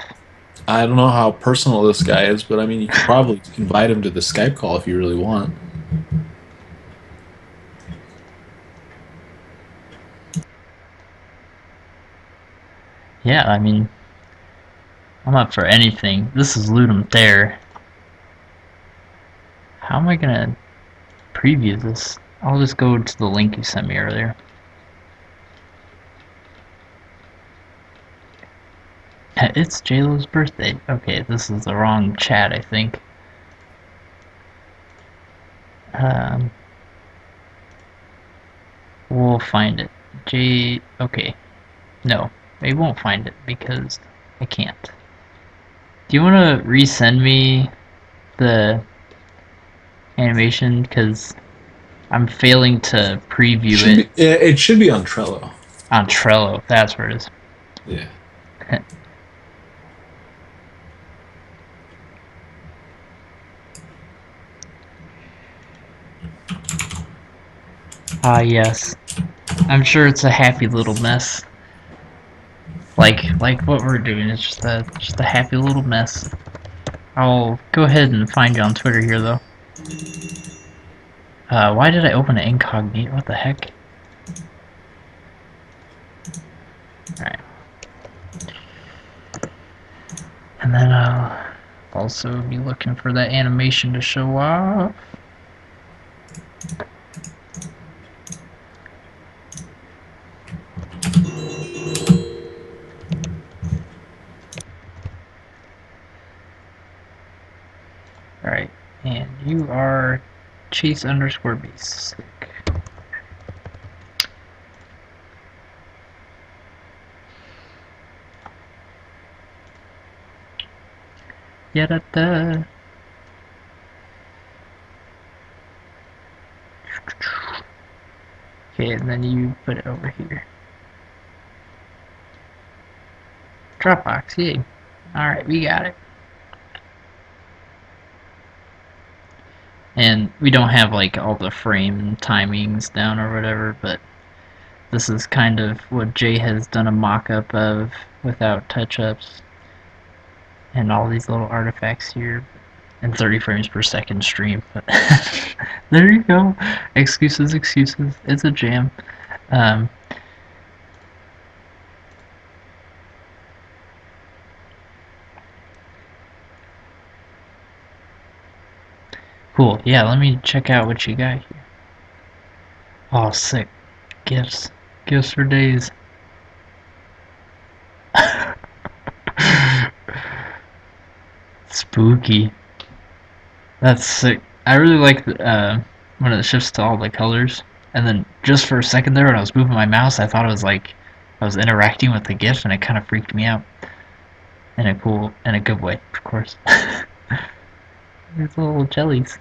[SPEAKER 3] I don't know how personal this guy is, but I mean, you could probably invite him to the Skype call if you really want.
[SPEAKER 1] Yeah, I mean, I'm up for anything. This is Ludum Dare. How am I gonna preview this? I'll just go to the link you sent me earlier. It's JLo's birthday. Okay, this is the wrong chat, I think. Um, we'll find it. Okay. No, I won't find it because I can't. Do you want to resend me the animation? Because I'm failing to preview
[SPEAKER 3] Should
[SPEAKER 1] it
[SPEAKER 3] be. It should be on Trello.
[SPEAKER 1] on Trello. That's where it is.
[SPEAKER 3] Yeah.
[SPEAKER 1] Ah, yes. I'm sure it's a happy little mess. Like what we're doing is just a happy little mess. I'll go ahead and find you on Twitter here though. Why did I open it incognito? What the heck? Alright. And then I'll also be looking for that animation to show off. Alright, and you are Chase underscore basic. Yada. Okay, and then you put it over here. Dropbox, yay. Alright, we got it. And we don't have like all the frame timings down or whatever, but this is kind of what Jay has done a mock-up of without touch-ups and all these little artifacts here and 30 frames per second stream. But there you go. Excuses. It's a jam. Um, cool. Yeah, let me check out what you got here. Oh, sick. Gifts. Gifts for days. Spooky. That's sick. I really like when it shifts to all the colors. And then just for a second there, when I was moving my mouse, I thought it was like I was interacting with the GIF, and it kind of freaked me out in a good way, of course. These little jellies.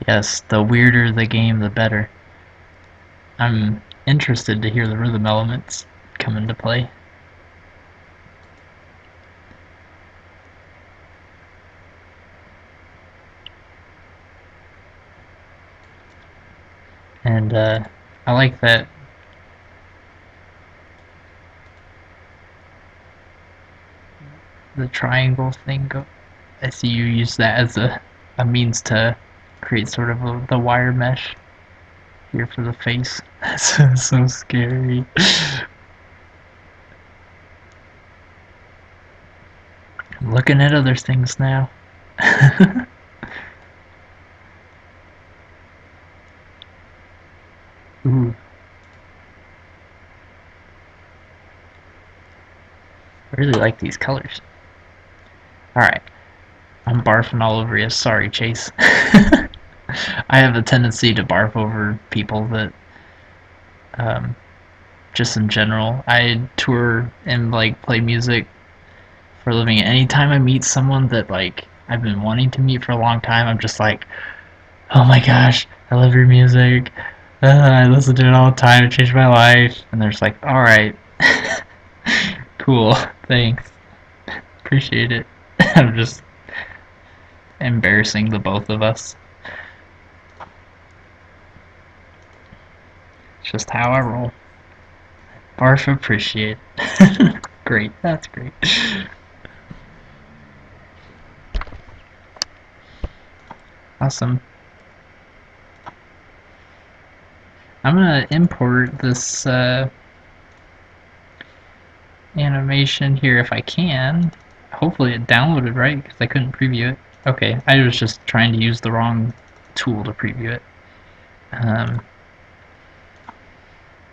[SPEAKER 1] Yes, the weirder the game, the better. I'm interested to hear the rhythm elements come into play. And I like that the triangle thing. I see you use that as a means to create sort of the wire mesh here for the face. That's so scary. I'm looking at other things now. Ooh, I really like these colors. Alright, I'm barfing all over you. Sorry, Chase. I have a tendency to barf over people that, um, just in general. I tour and like play music for a living. Anytime I meet someone that like I've been wanting to meet for a long time, I'm just like, oh my gosh, I love your music. I listen to it all the time. It changed my life. And they're just like, all right, cool, thanks, appreciate it. I'm just embarrassing the both of us. It's just how I roll. Barf appreciate. Great, that's great. Awesome. I'm gonna import this animation here if I can. Hopefully it downloaded right because I couldn't preview it. Okay, I was just trying to use the wrong tool to preview it. Um,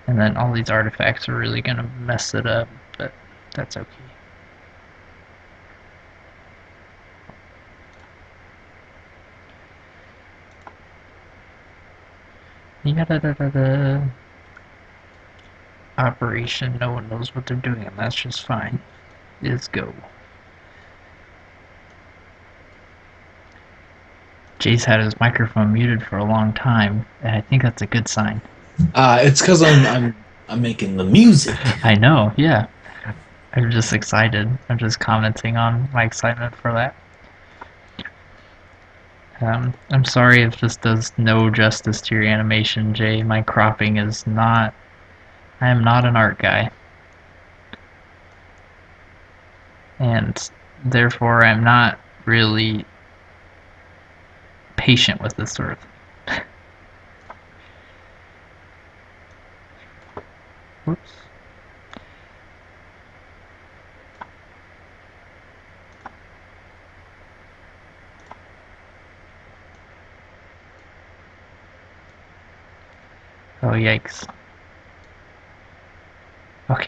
[SPEAKER 1] and then all these artifacts are really gonna mess it up, but that's okay. Yada-da-da-da. Operation, no one knows what they're doing, and that's just fine. Let's go. Jace had his microphone muted for a long time, and I think that's a good sign.
[SPEAKER 3] It's because I'm making the music.
[SPEAKER 1] I know, yeah. I'm just excited. I'm just commenting on my excitement for that. I'm sorry if this does no justice to your animation, Jay. My cropping is not... I am not an art guy. And therefore I'm not really patient with this sort of thing. Whoops. Oh, yikes. Okay.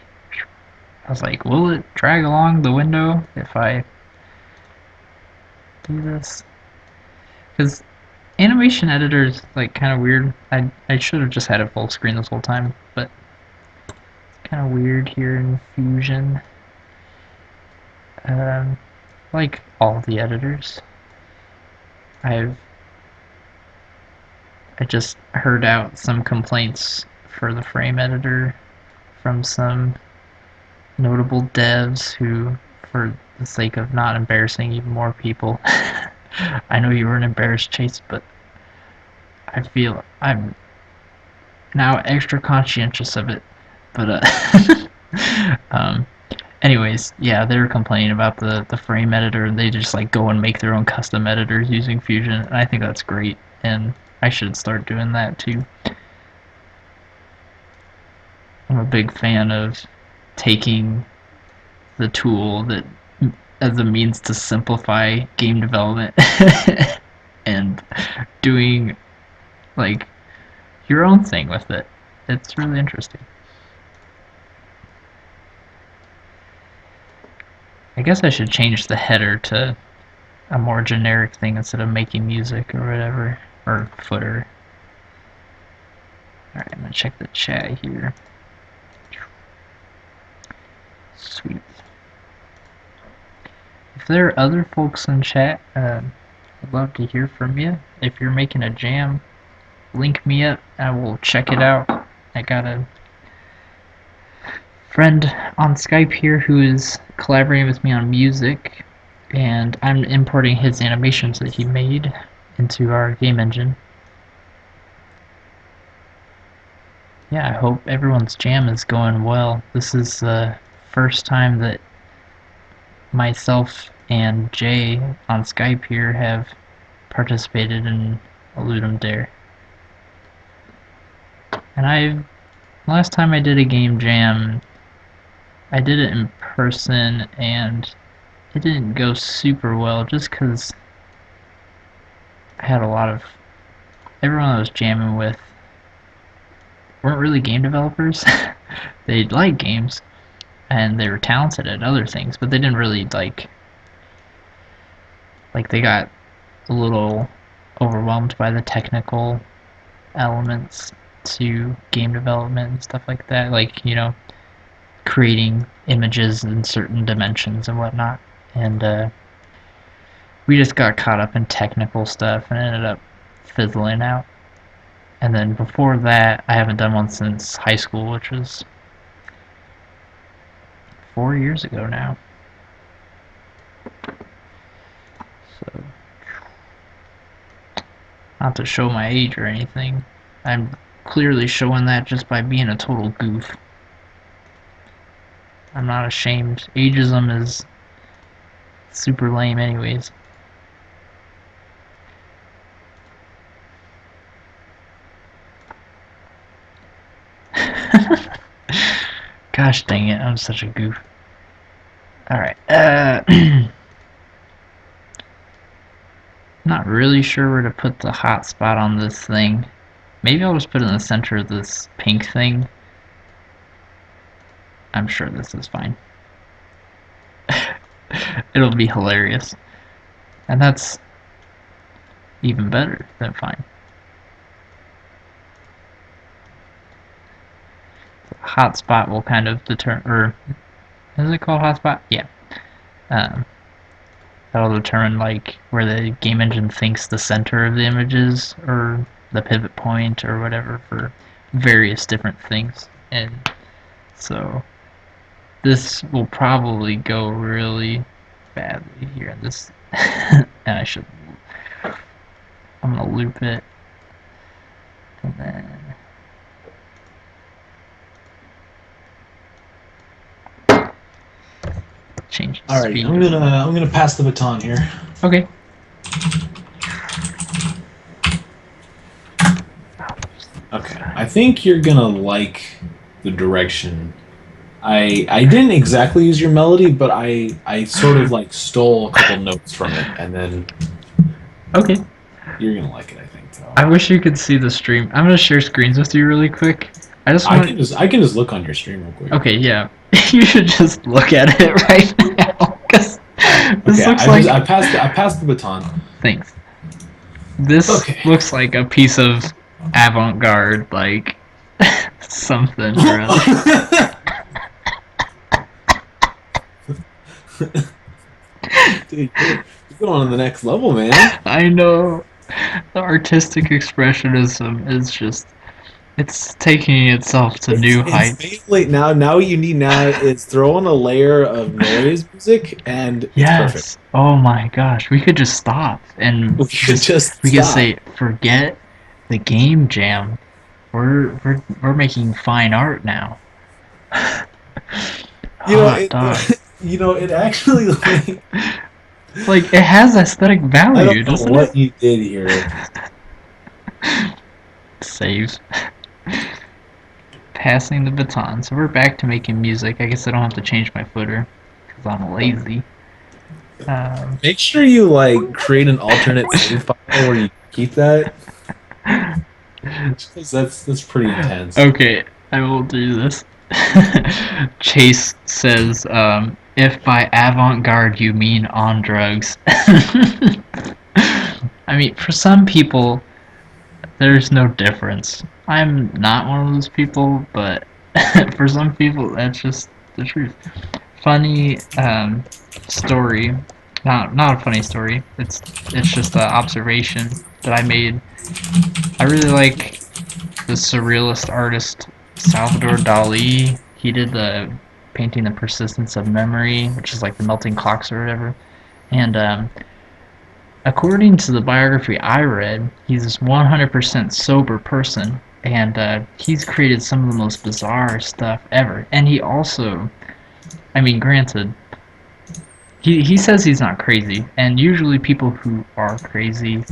[SPEAKER 1] I was like, will it drag along the window if I do this? Because animation editor is like kind of weird. I should have just had it full screen this whole time, but it's kind of weird here in Fusion. Um, like all the editors, I've I just heard out some complaints for the frame editor from some notable devs who, for the sake of not embarrassing even more people, I know you weren't embarrassed, Chase, but I feel I'm now extra conscientious of it. But um, anyways, yeah, they were complaining about the frame editor, and they just like go and make their own custom editors using Fusion, and I think that's great, and I should start doing that too. I'm a big fan of taking the tool that as a means to simplify game development and doing like your own thing with it. It's really interesting. I guess I should change the header to a more generic thing instead of making music or whatever, or footer. Alright, I'm gonna check the chat here. Sweet. If there are other folks in chat, I'd love to hear from you. If you're making a jam, link me up. I will check it out. I got a friend on Skype here who is collaborating with me on music, and I'm importing his animations that he made into our game engine. Yeah, I hope everyone's jam is going well. This is the first time that myself and Jay on Skype here have participated in a Ludum Dare. And last time I did a game jam, I did it in person, and it didn't go super well just because I had a lot of... everyone I was jamming with weren't really game developers. They liked games, and they were talented at other things, but they didn't really, like, like they got a little overwhelmed by the technical elements to game development and stuff like that. Like, creating images in certain dimensions and whatnot. And we just got caught up in technical stuff and ended up fizzling out. And then before that, I haven't done one since high school, which was 4 years ago now. So, not to show my age or anything, I'm clearly showing that just by being a total goof. I'm not ashamed. Ageism is super lame anyways. Gosh dang it, I'm such a goof. Alright, not really sure where to put the hotspot on this thing. Maybe I'll just put it in the center of this pink thing. I'm sure this is fine. It'll be hilarious. And that's even better than fine. Hotspot will kind of determine, or is it called hotspot? Yeah. Um, that'll determine like where the game engine thinks the center of the image is, or the pivot point, or whatever for various different things. And so this will probably go really badly here in this, and I'm gonna loop it, and then change the
[SPEAKER 3] All right,
[SPEAKER 1] speed.
[SPEAKER 3] I'm gonna pass the baton here.
[SPEAKER 1] Okay.
[SPEAKER 3] Okay, I think you're gonna like the direction. I didn't exactly use your melody, but I sort of like stole a couple notes from it, and then
[SPEAKER 1] Okay.
[SPEAKER 3] you're gonna like it, I think. So
[SPEAKER 1] I wish you could see the stream. I'm gonna share screens with you really quick. I just
[SPEAKER 3] I
[SPEAKER 1] want.
[SPEAKER 3] I can just look on your stream real quick.
[SPEAKER 1] Okay, yeah. You should just look at it right now, because this
[SPEAKER 3] Okay,
[SPEAKER 1] looks like.
[SPEAKER 3] I passed the baton.
[SPEAKER 1] Thanks. This
[SPEAKER 3] Okay.
[SPEAKER 1] looks like a piece of avant-garde, like something or other.
[SPEAKER 3] Dude, you're going on the next level, man.
[SPEAKER 1] I know. The artistic expressionism is just. It's taking itself to new heights.
[SPEAKER 3] Insanely, now you need now is throw on a layer of noise music and it's
[SPEAKER 1] Yes.
[SPEAKER 3] perfect.
[SPEAKER 1] Oh my gosh. We could just stop and
[SPEAKER 3] We could just
[SPEAKER 1] we could
[SPEAKER 3] stop.
[SPEAKER 1] say forget the game jam. We're making fine art now.
[SPEAKER 3] You know,
[SPEAKER 1] Hot dog.
[SPEAKER 3] it actually
[SPEAKER 1] Like it has aesthetic
[SPEAKER 3] I
[SPEAKER 1] value,
[SPEAKER 3] don't know
[SPEAKER 1] doesn't
[SPEAKER 3] what
[SPEAKER 1] it?
[SPEAKER 3] you did here.
[SPEAKER 1] Save. Passing the baton. So we're back to making music. I guess I don't have to change my footer because I'm lazy.
[SPEAKER 3] Make sure you like create an alternate save file where you keep that. Because that's pretty intense.
[SPEAKER 1] Okay, I will do this. Chase says, if by avant-garde you mean on drugs. I mean, for some people, there's no difference. I'm not one of those people, but for some people, that's just the truth. Funny story. Not a funny story. It's just an observation that I made. I really like the surrealist artist Salvador Dali. He did the painting The Persistence of Memory, which is like the melting clocks or whatever. And according to the biography I read, he's this 100% sober person, and he's created some of the most bizarre stuff ever. And he also, I mean, granted, he says he's not crazy, and usually people who are crazy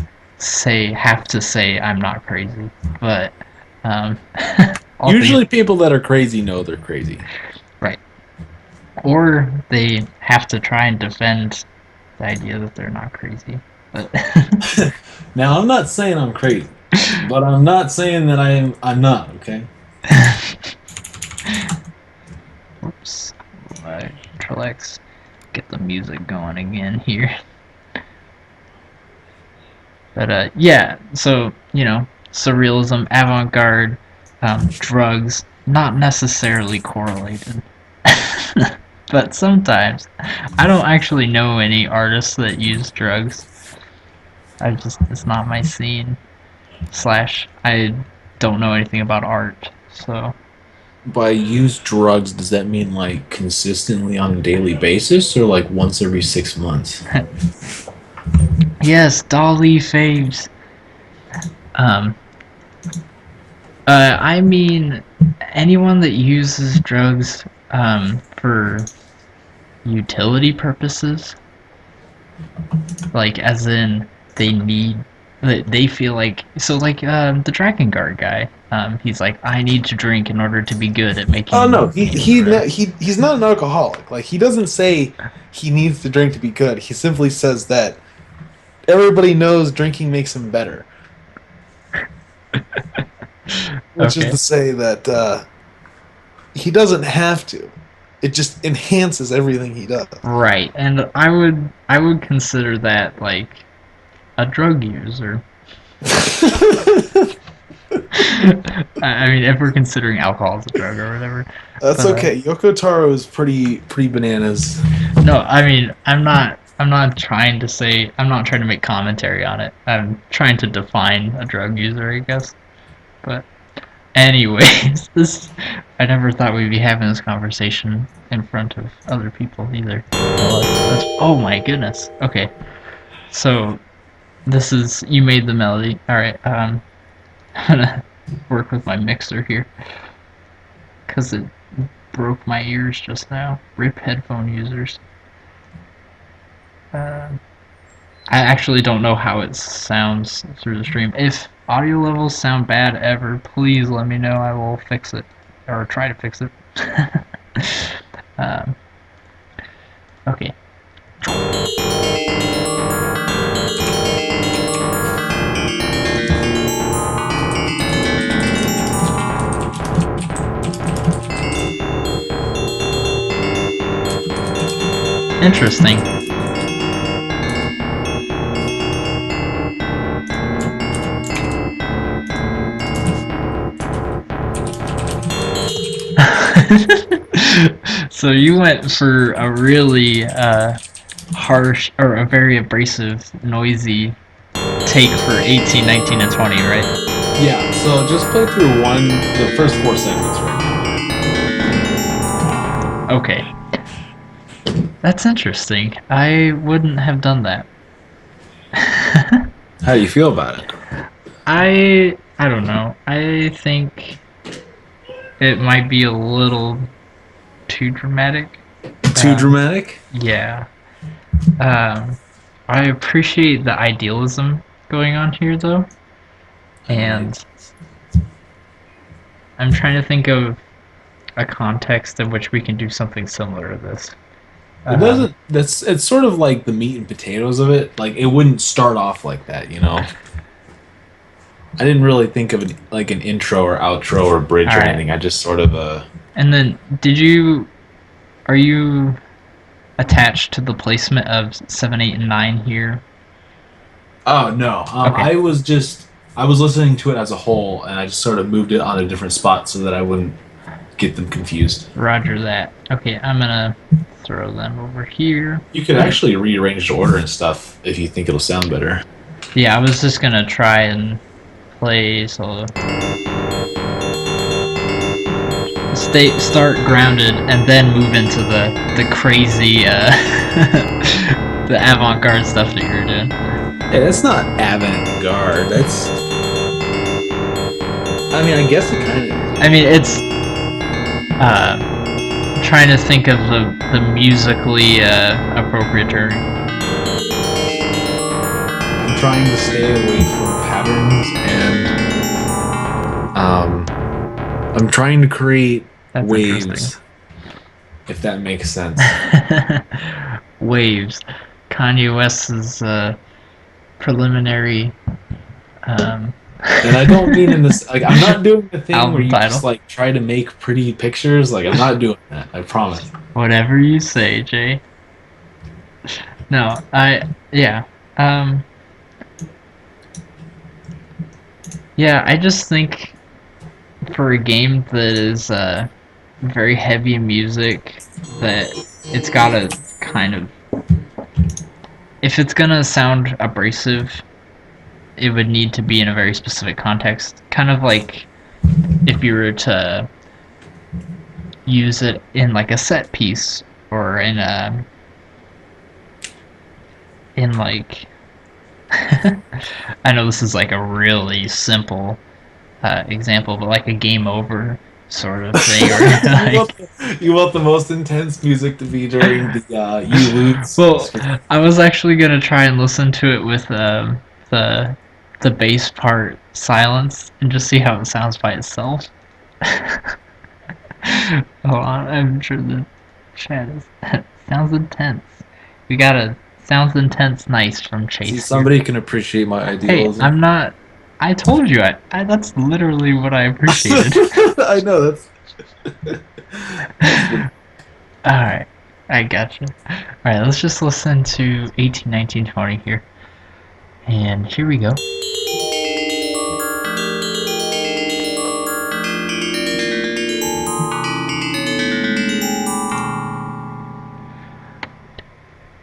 [SPEAKER 1] have to say I'm not crazy, but
[SPEAKER 3] Usually people that are crazy know they're crazy.
[SPEAKER 1] Right. Or they have to try and defend the idea that they're not crazy. But
[SPEAKER 3] Now I'm not saying I'm crazy, but I'm not saying that I'm not, okay?
[SPEAKER 1] Oops. Relax. Get the music going again here. But yeah, so surrealism, avant-garde, drugs, not necessarily correlated. But sometimes I don't actually know any artists that use drugs. It's not my scene. Slash, I don't know anything about art, so
[SPEAKER 3] By use drugs, does that mean like consistently on a daily basis or like once every 6 months?
[SPEAKER 1] yes, Dolly faves. Um, I mean, anyone that uses drugs for utility purposes, like as in they need, they feel like so like the Dragon Guard guy. He's like, I need to drink in order to be good at
[SPEAKER 2] Oh no,
[SPEAKER 1] making
[SPEAKER 2] he's not an alcoholic. Like he doesn't say he needs to drink to be good. He simply says that everybody knows drinking makes him better, which is
[SPEAKER 1] Okay.
[SPEAKER 2] to say that he doesn't have to. It just enhances everything he does.
[SPEAKER 1] Right, and I would consider that like a drug user. I mean, if we're considering alcohol as a drug or whatever.
[SPEAKER 2] That's
[SPEAKER 1] But
[SPEAKER 2] okay. Yoko Taro is pretty bananas.
[SPEAKER 1] no, I mean, I'm not trying to say. I'm not trying to make commentary on it. I'm trying to define a drug user, I guess. But anyways, this I never thought we'd be having this conversation in front of other people either. Well, oh my goodness. Okay, so this is you made the melody. All right. I'm gonna work with my mixer here because it broke my ears just now. Rip headphone users. Um, I actually don't know how it sounds through the stream. If audio levels sound bad ever, please let me know. I will fix it or try to fix it. um, okay. Interesting. So you went for a really harsh or a very abrasive, noisy take for 18, 19, and 20, right?
[SPEAKER 3] Yeah, so just play through the first 4 segments right now.
[SPEAKER 1] Okay. That's interesting. I wouldn't have done that.
[SPEAKER 3] How do you feel about it?
[SPEAKER 1] I don't know. I think it might be a little too dramatic.
[SPEAKER 3] Too dramatic?
[SPEAKER 1] Yeah. Um, I appreciate the idealism going on here, though, and I'm trying to think of a context in which we can do something similar to this.
[SPEAKER 3] It doesn't. It's sort of like the meat and potatoes of it. Like it wouldn't start off like that, you know. I didn't really think of like an intro or outro or bridge or
[SPEAKER 1] Alright.
[SPEAKER 3] anything. I just sort of
[SPEAKER 1] And then, are you attached to the placement of 7, 8, and 9 here?
[SPEAKER 3] Oh no.
[SPEAKER 1] Okay.
[SPEAKER 3] I was listening to it as a whole, and I just sort of moved it on a different spot so that I wouldn't get them confused.
[SPEAKER 1] Roger that. Okay, I'm gonna throw them over here.
[SPEAKER 3] You could actually rearrange the order and stuff if you think it'll sound better.
[SPEAKER 1] Yeah, I was just gonna try and play solo. Start grounded and then move into the crazy the avant-garde stuff that you're doing.
[SPEAKER 3] Hey, that's not avant-garde. That's. I mean, I guess it kind of.
[SPEAKER 1] I mean, it's trying to think of the musically appropriate term.
[SPEAKER 3] I'm trying to stay away from patterns and I'm trying to create
[SPEAKER 1] That's
[SPEAKER 3] waves, if that makes sense.
[SPEAKER 1] Waves. Kanye West's preliminary.
[SPEAKER 3] And I don't mean in this. Like, I'm not doing the thing
[SPEAKER 1] Album
[SPEAKER 3] where you
[SPEAKER 1] title.
[SPEAKER 3] just like try to make pretty pictures. Like, I'm not doing that. I promise.
[SPEAKER 1] Whatever you say, Jay. No, yeah. Yeah, I just think for a game that is very heavy in music, that it's gotta kind of, if it's gonna sound abrasive, it would need to be in a very specific context. Kind of like if you were to use it in like a set piece or in like I know this is like a really simple example, but like a game over sort of thing, or
[SPEAKER 3] you
[SPEAKER 1] like
[SPEAKER 3] want you want the most intense music to be during the you lose
[SPEAKER 1] well,
[SPEAKER 3] screen.
[SPEAKER 1] I was actually gonna try and listen to it with the the bass part silence and just see how it sounds by itself. Hold on, I'm sure the chat is sounds intense. We got a sounds intense nice from
[SPEAKER 3] See,
[SPEAKER 1] Chase here.
[SPEAKER 3] somebody can appreciate my
[SPEAKER 1] Hey,
[SPEAKER 3] idealism.
[SPEAKER 1] I'm not. I told you. That's literally what I appreciated.
[SPEAKER 3] I know that's the
[SPEAKER 1] All right, I gotcha. All right, let's just listen to 18, 19, 20 here, and here we go.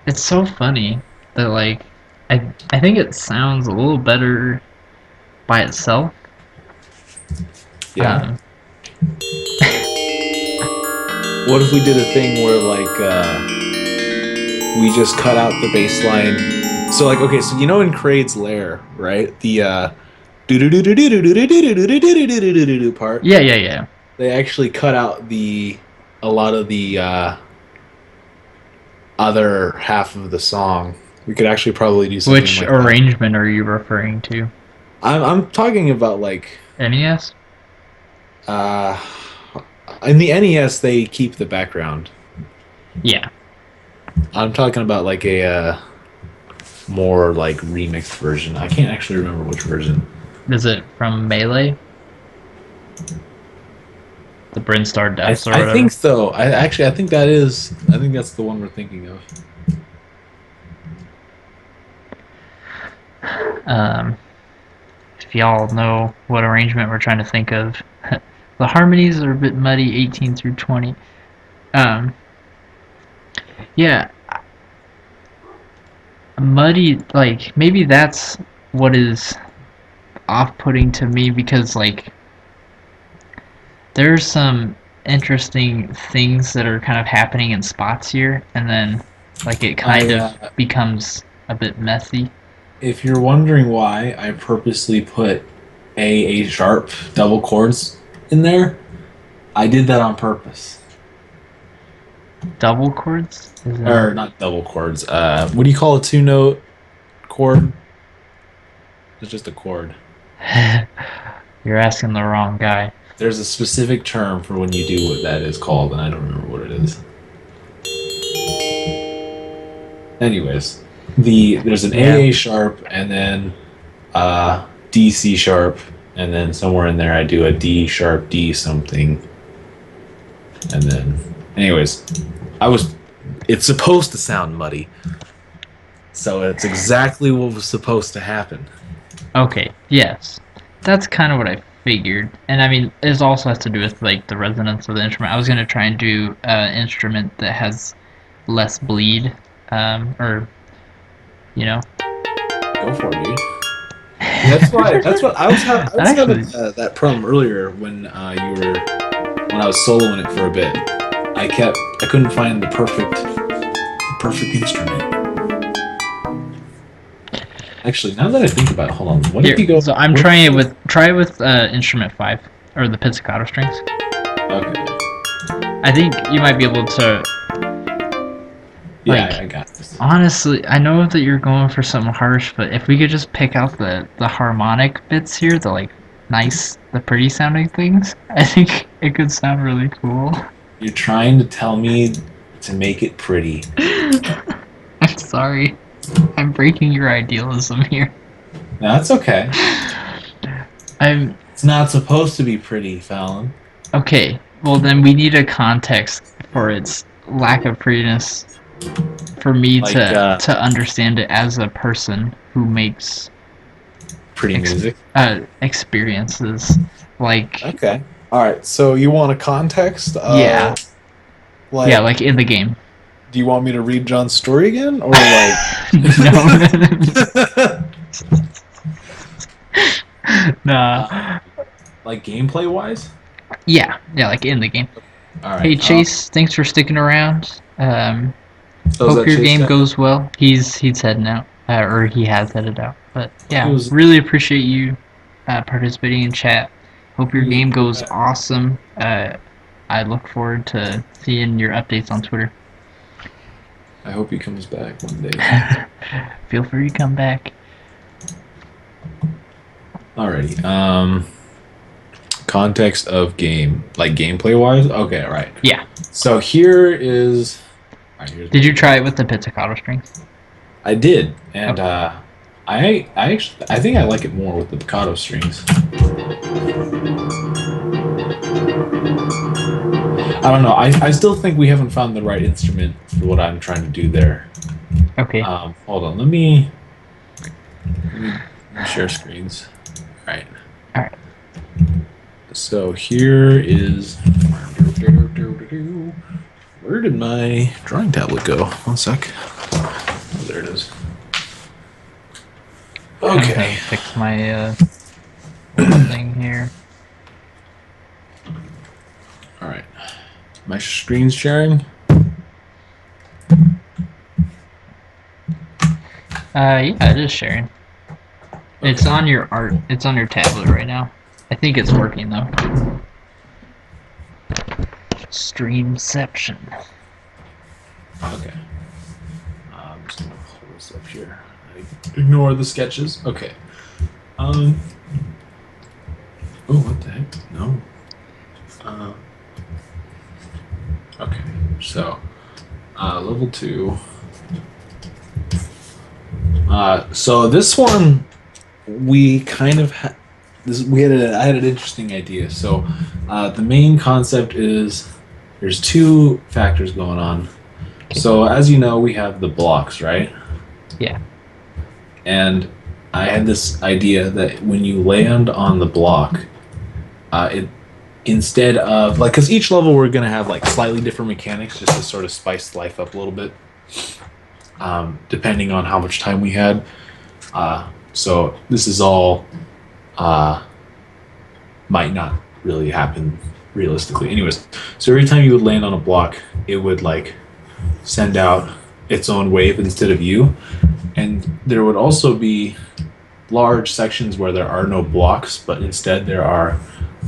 [SPEAKER 1] It's so funny that like I think it sounds a little better by itself.
[SPEAKER 3] yeah.
[SPEAKER 1] Um,
[SPEAKER 3] What if we did a thing where like we just cut out the bass line? So like okay, so you know in Kraid's Lair, right? The part.
[SPEAKER 1] yeah, yeah, yeah.
[SPEAKER 3] They actually cut out the a lot of the other half of the song. We could actually probably do something
[SPEAKER 1] Which
[SPEAKER 3] like that.
[SPEAKER 1] arrangement are you referring to?
[SPEAKER 3] I'm talking about like
[SPEAKER 1] NES?
[SPEAKER 3] uh in the NES they keep the background.
[SPEAKER 1] Yeah.
[SPEAKER 3] I'm talking about like a more like remixed version. I can't actually remember which version.
[SPEAKER 1] Is it from Melee? The Brinstar Depths or
[SPEAKER 3] I
[SPEAKER 1] whatever?
[SPEAKER 3] think so. I think that is. I think that's the one we're thinking of.
[SPEAKER 1] Um, if y'all know what arrangement we're trying to think of, the harmonies are a bit muddy, 18 through 20. Um, yeah, muddy, like, maybe that's what is off-putting to me because, like, there's some interesting things that are kind of happening in spots here, and then, like, it kind
[SPEAKER 3] I
[SPEAKER 1] of becomes a bit messy.
[SPEAKER 3] if you're wondering why I purposely put A sharp double chords in there, I did that on purpose.
[SPEAKER 1] Double chords? Is
[SPEAKER 3] Or not double chords. What do you call a two note chord? It's just a chord.
[SPEAKER 1] You're asking the wrong guy.
[SPEAKER 3] There's a specific term for when you do what that is called, and I don't remember what it is. Anyways, there's an
[SPEAKER 1] Yeah.
[SPEAKER 3] A sharp and then D C sharp, and then somewhere in there I do a D sharp D something, and then anyways, it's supposed to sound muddy, so it's exactly what was supposed to happen.
[SPEAKER 1] Okay, yes. That's kind of what I figured. And I mean, it also has to do with like the resonance of the instrument. I was going to try and do an instrument that has less bleed, or, you know.
[SPEAKER 3] Go for it, dude. That's why. That's what I was having. I was having
[SPEAKER 1] Actually,
[SPEAKER 3] that problem earlier when when I was soloing it for a bit. I couldn't find the perfect instrument. Actually, now that I think about it, hold on. What
[SPEAKER 1] here,
[SPEAKER 3] if you go?
[SPEAKER 1] so I'm
[SPEAKER 3] what
[SPEAKER 1] trying
[SPEAKER 3] if
[SPEAKER 1] it
[SPEAKER 3] you-
[SPEAKER 1] with, try it with instrument 5, or the pizzicato strings.
[SPEAKER 3] Okay.
[SPEAKER 1] I think you might be able to,
[SPEAKER 3] Yeah,
[SPEAKER 1] like,
[SPEAKER 3] I got this.
[SPEAKER 1] honestly, I know that you're going for something harsh, but if we could just pick out the harmonic bits here, the like nice, the pretty sounding things, I think it could sound really cool.
[SPEAKER 3] You're trying to tell me to make it pretty.
[SPEAKER 1] I'm sorry. I'm breaking your idealism here.
[SPEAKER 3] No, that's okay.
[SPEAKER 1] I'm
[SPEAKER 3] It's not supposed to be pretty, Fallon.
[SPEAKER 1] okay. Well, then we need a context for its lack of prettiness for me
[SPEAKER 3] Like,
[SPEAKER 1] to understand it as a person who makes
[SPEAKER 3] pretty
[SPEAKER 1] ex-
[SPEAKER 3] music.
[SPEAKER 1] experiences. Like,
[SPEAKER 3] Okay. All right. So you want a context?
[SPEAKER 1] yeah, yeah,
[SPEAKER 3] Like,
[SPEAKER 1] like in the game.
[SPEAKER 3] do you want me to read John's story again, or like?
[SPEAKER 1] No,
[SPEAKER 3] uh,
[SPEAKER 1] nah.
[SPEAKER 3] like gameplay wise?
[SPEAKER 1] Yeah, yeah, like in the game.
[SPEAKER 3] All right.
[SPEAKER 1] Hey Chase, thanks for sticking around.
[SPEAKER 3] So is
[SPEAKER 1] Hope
[SPEAKER 3] that
[SPEAKER 1] your
[SPEAKER 3] Chase
[SPEAKER 1] game
[SPEAKER 3] guy?
[SPEAKER 1] goes well. He's heading out, or he has headed out. But
[SPEAKER 3] He
[SPEAKER 1] yeah,
[SPEAKER 3] was
[SPEAKER 1] really appreciate you participating in chat. Hope your
[SPEAKER 3] he was
[SPEAKER 1] game
[SPEAKER 3] pretty
[SPEAKER 1] goes
[SPEAKER 3] bad.
[SPEAKER 1] awesome. I look forward to seeing your updates on Twitter.
[SPEAKER 3] I hope he comes back one day.
[SPEAKER 1] Feel free to come back.
[SPEAKER 3] Alrighty. Context of game, like gameplay wise. Okay. All right.
[SPEAKER 1] Yeah.
[SPEAKER 3] So here is. All right. Here's
[SPEAKER 1] Did
[SPEAKER 3] my
[SPEAKER 1] you try
[SPEAKER 3] game.
[SPEAKER 1] it with the pizzicato strings?
[SPEAKER 3] I did, and
[SPEAKER 1] Okay.
[SPEAKER 3] I actually I think I like it more with the piccato strings. I don't know. I still think we haven't found the right instrument for what I'm trying to do there.
[SPEAKER 1] Okay.
[SPEAKER 3] Hold on. Let me share screens. All right.
[SPEAKER 1] All right.
[SPEAKER 3] So here is. Where did my drawing tablet go? One sec. Oh, there it is.
[SPEAKER 1] I'm
[SPEAKER 3] Okay.
[SPEAKER 1] gonna fix my thing here.
[SPEAKER 3] All right. My screen's sharing.
[SPEAKER 1] Yeah, it is sharing. It's on your art. It's on your tablet right now. I think it's working though. Streamception.
[SPEAKER 3] Okay. I'm just gonna pull this up here. Ignore the sketches. Okay. Oh, what the heck? No. Okay. So, level 2. So this one, we kind of I had an interesting idea. So, the main concept is there's two factors going on. So as you know, we have the blocks, right?
[SPEAKER 1] Yeah.
[SPEAKER 3] And I had this idea that when you land on the block, it instead of like, because each level we're gonna have like slightly different mechanics just to sort of spice life up a little bit, depending on how much time we had. So this is all might not really happen realistically. Anyways, so every time you would land on a block, it would like send out its own wave instead of you. And there would also be large sections where there are no blocks, but instead there are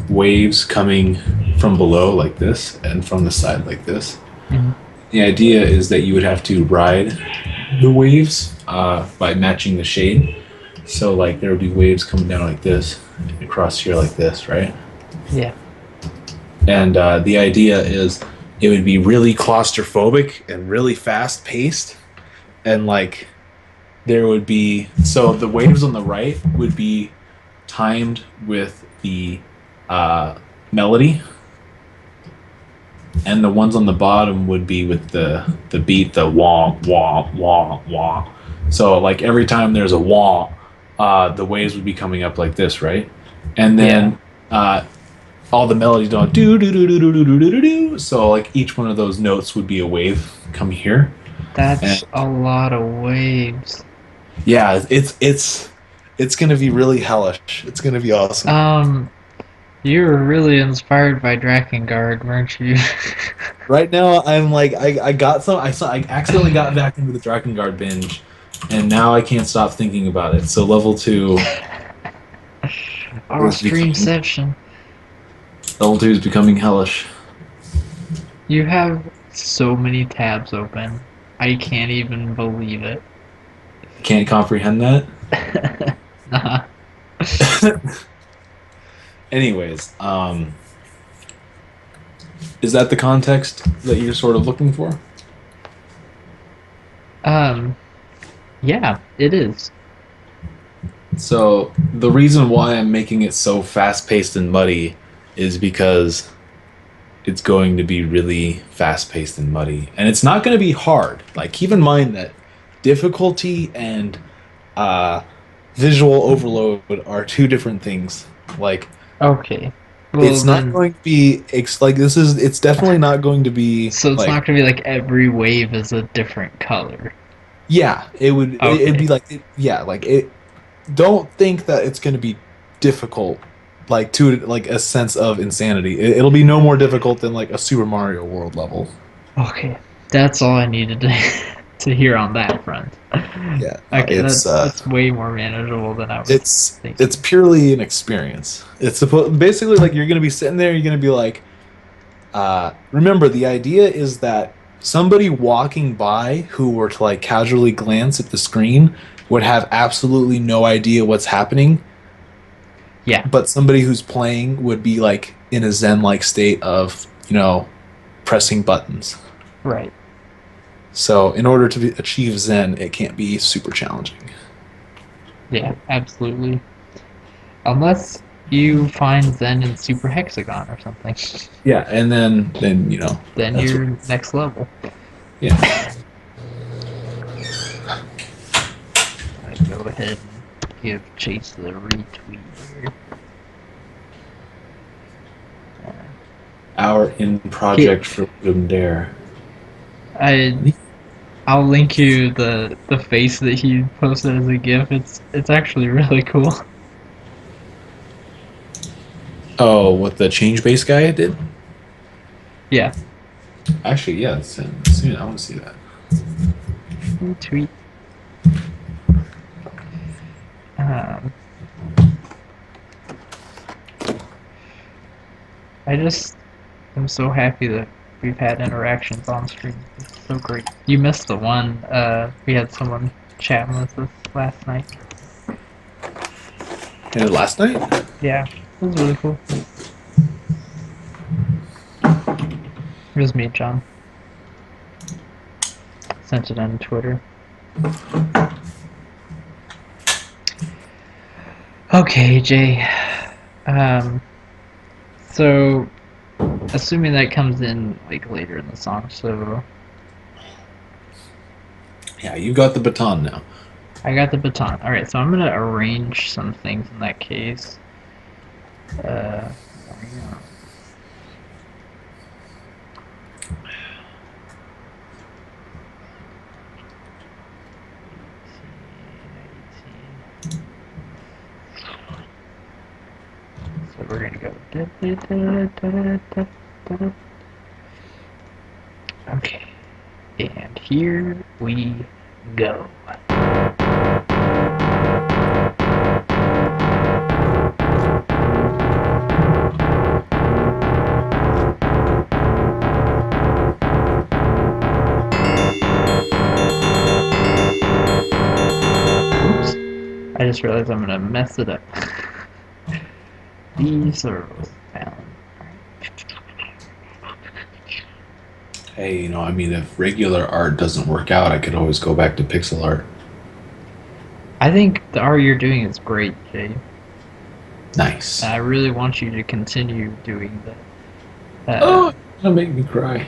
[SPEAKER 3] waves coming from below like this and from the side like this.
[SPEAKER 1] Mhm.
[SPEAKER 3] The idea is that you would have to ride the waves by matching the shade. So like there would be waves coming down like this and across here like this, right?
[SPEAKER 1] Yeah.
[SPEAKER 3] And the idea is it would be really claustrophobic and really fast paced, and like there would be, so the waves on the right would be timed with the melody, and the ones on the bottom would be with the beat, the wah wah wah wah. So like every time there's a wah, the waves would be coming up like this, right? And then all the melodies don't do do do do do do do do do. So like each one of those notes would be a wave coming here.
[SPEAKER 1] That's a lot of waves.
[SPEAKER 3] Yeah, it's gonna be really hellish. It's gonna be awesome.
[SPEAKER 1] You were really inspired by Drakengard, weren't you?
[SPEAKER 3] Right now, I'm like, I got some. I accidentally got back into the Drakengard binge, and now I can't stop thinking about it. So level 2.
[SPEAKER 1] Streamception.
[SPEAKER 3] Level 2 is becoming hellish.
[SPEAKER 1] You have so many tabs open. I can't even believe it.
[SPEAKER 3] Can't comprehend that.
[SPEAKER 1] Nah.
[SPEAKER 3] Anyways, is that the context that you're sort of looking for?
[SPEAKER 1] Yeah, it is.
[SPEAKER 3] So the reason why I'm making it so fast-paced and muddy is because it's going to be really fast-paced and muddy, and it's not going to be hard. Like, keep in mind that difficulty and visual overload are two different things. Like
[SPEAKER 1] Okay. Well
[SPEAKER 3] it's not
[SPEAKER 1] then,
[SPEAKER 3] going to be like this is. It's definitely not going to be
[SPEAKER 1] so it's
[SPEAKER 3] like
[SPEAKER 1] not gonna be like every wave is a different color.
[SPEAKER 3] yeah. It would. It'd
[SPEAKER 1] Okay.
[SPEAKER 3] be like yeah. Like it. Don't think that it's going to be difficult. Like to like a sense of insanity. It'll be no more difficult than like a Super Mario World level.
[SPEAKER 1] Okay. That's all I needed to to hear on that front.
[SPEAKER 3] Yeah. No,
[SPEAKER 1] Okay, that's way more manageable than I was
[SPEAKER 3] it's
[SPEAKER 1] thinking.
[SPEAKER 3] purely an experience. It's supposed basically like you're gonna be sitting there, you're gonna be like, remember the idea is that somebody walking by who were to like casually glance at the screen would have absolutely no idea what's happening,
[SPEAKER 1] Yeah,
[SPEAKER 3] but somebody who's playing would be like in a zen-like state of, pressing buttons.
[SPEAKER 1] right.
[SPEAKER 3] So in order to achieve zen, it can't be super challenging.
[SPEAKER 1] Yeah, absolutely. Unless you find Zen in Super Hexagon or something,
[SPEAKER 3] Yeah, and then
[SPEAKER 1] then
[SPEAKER 3] that's what.
[SPEAKER 1] you're next level.
[SPEAKER 3] Yeah.
[SPEAKER 1] I go ahead and give Chase the retweet here.
[SPEAKER 3] Our in
[SPEAKER 1] Okay,
[SPEAKER 3] project for Ludum Dare.
[SPEAKER 1] I I'll link you the face that he posted as a GIF. It's actually really cool.
[SPEAKER 3] Oh, what the change base guy did?
[SPEAKER 1] Yeah,
[SPEAKER 3] Actually, yeah, soon. I want to see that.
[SPEAKER 1] retweet. Um, I just am so happy that we've had interactions on stream. It's so great. You missed the one. We had someone chatting with us last night.
[SPEAKER 3] And last night?
[SPEAKER 1] Yeah, it was really cool. It was me, John. Sent it on Twitter. Okay, Jay. Um, so assuming that comes in like later in the song, so
[SPEAKER 3] Yeah, you got the baton now.
[SPEAKER 1] I got the baton. All right, so I'm gonna arrange some things in that case. Uh, so we're gonna go. Okay, and here we go. Oops, I just realized I'm gonna mess it up. These are found.
[SPEAKER 3] Hey, I mean, if regular art doesn't work out, I could always go back to pixel art.
[SPEAKER 1] I think the art you're doing is great, Jay.
[SPEAKER 3] Nice.
[SPEAKER 1] I really want you to continue doing that.
[SPEAKER 3] Oh, it's gonna make me cry.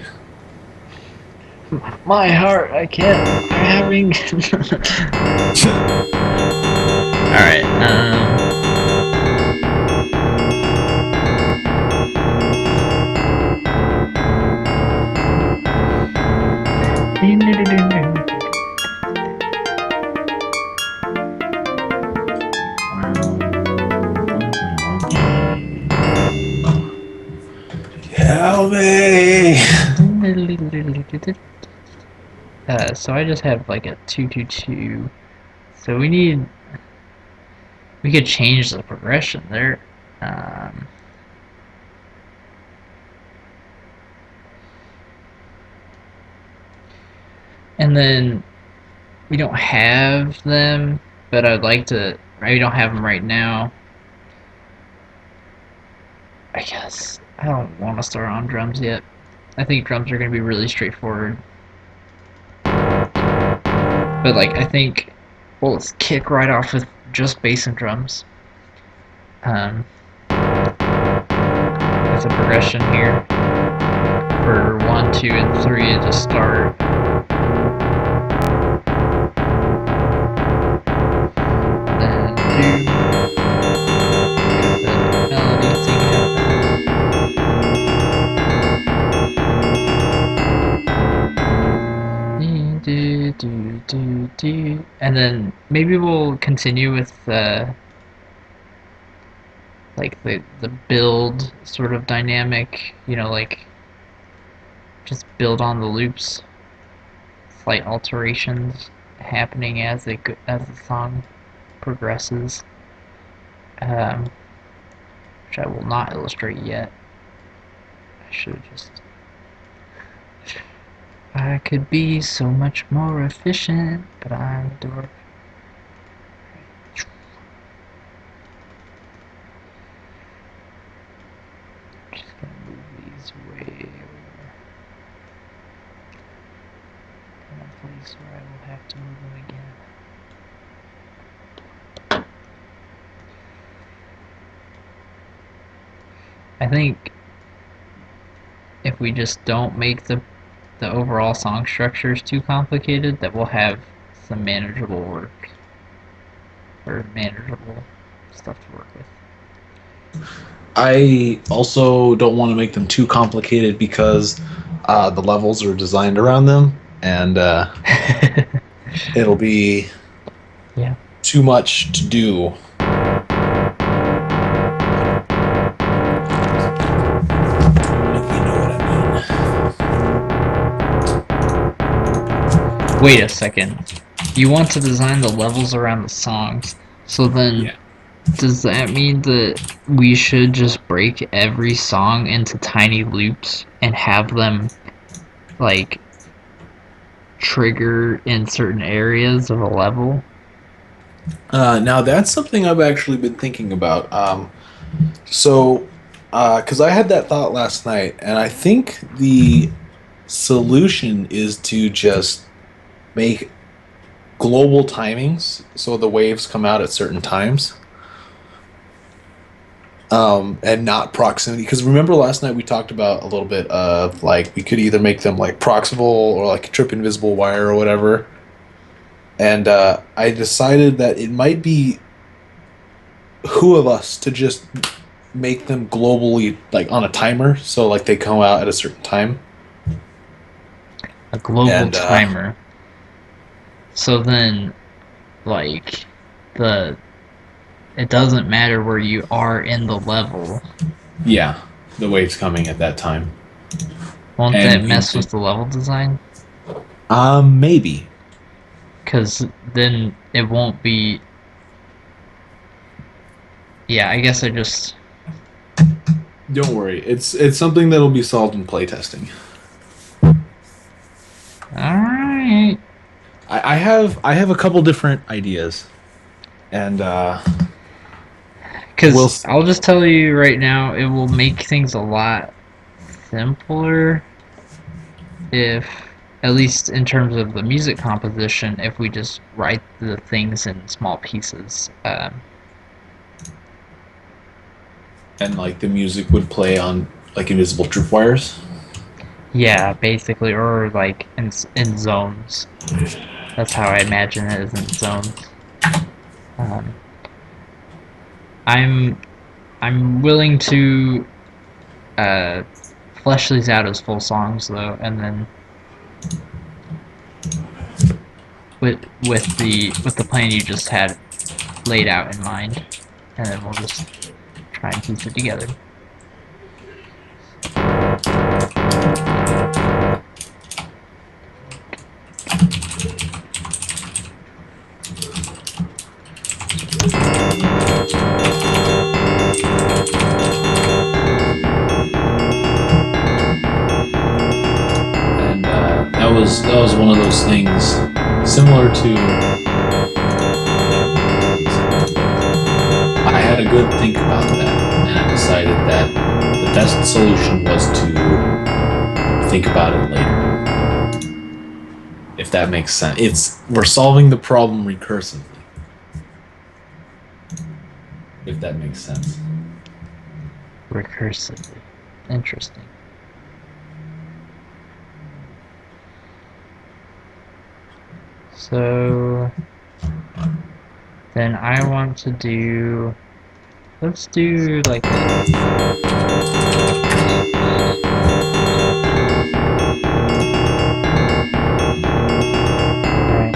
[SPEAKER 1] My heart, I can't. I'm having. All right.
[SPEAKER 3] Help me!
[SPEAKER 1] So I just have like a 222. So we could change the progression there. Um, and then we don't have them, but I'd like to. We don't have them right now. I guess I don't want to start on drums yet. I think drums are going to be really straightforward. But like I think, well, let's kick right off with just bass and drums. With a progression here for 1, 2, and 3 to start. Then do. And then maybe we'll continue with like the build sort of dynamic, like just build on the loops, slight alterations happening as the song progresses, um, which I will not illustrate yet. I should have just. I could be so much more efficient, but I'm a dork. Just gonna move these way over in a place where I will have to move them again. I think if we just don't make the overall song structures too complicated, that we'll have some manageable work or manageable stuff to work with.
[SPEAKER 3] I also don't want to make them too complicated because the levels are designed around them, and it'll be
[SPEAKER 1] Yeah.
[SPEAKER 3] too much to do. If you know what I mean.
[SPEAKER 1] Wait a second. You want to design the levels around the songs, so then
[SPEAKER 3] Yeah.
[SPEAKER 1] does that mean that we should just break every song into tiny loops and have them like trigger in certain areas of a level?
[SPEAKER 3] Now that's something I've actually been thinking about. Because I had that thought last night, and I think the solution is to just make global timings so the waves come out at certain times. And not proximity. Because remember last night we talked about a little bit of like we could either make them like proximal or like a trip invisible wire or whatever. And I decided that it might be who of us to just make them globally like on a timer, so like they come out at a certain time.
[SPEAKER 1] A global
[SPEAKER 3] And,
[SPEAKER 1] timer. So then, like, the it doesn't matter where you are in the level.
[SPEAKER 3] Yeah, the wave's coming at that time.
[SPEAKER 1] Won't
[SPEAKER 3] And
[SPEAKER 1] that
[SPEAKER 3] you
[SPEAKER 1] mess
[SPEAKER 3] could-
[SPEAKER 1] with the level design?
[SPEAKER 3] Maybe.
[SPEAKER 1] Because then it won't be. Yeah, I guess I just.
[SPEAKER 3] Don't worry. It's something that'll be solved in playtesting.
[SPEAKER 1] Alright.
[SPEAKER 3] I have a couple different ideas, and
[SPEAKER 1] Because
[SPEAKER 3] We'll
[SPEAKER 1] I'll just tell you right now, it will make things a lot simpler if, at least in terms of the music composition, if we just write the things in small pieces.
[SPEAKER 3] and like the music would play on like invisible tripwires.
[SPEAKER 1] Yeah, basically, or like in zones. That's how I imagine it, is in zones. Um, I'm I'm willing to uh, flesh these out as full songs though, and then with the plan you just had laid out in mind, and then we'll just try and piece it together.
[SPEAKER 3] And that was one of those things similar to. I had a good think about that, and I decided that the best solution was to think about it later. If that makes sense, we're solving the problem recursively. If that makes sense.
[SPEAKER 1] Recursively. Interesting. So then I want to do. Let's do like Alright.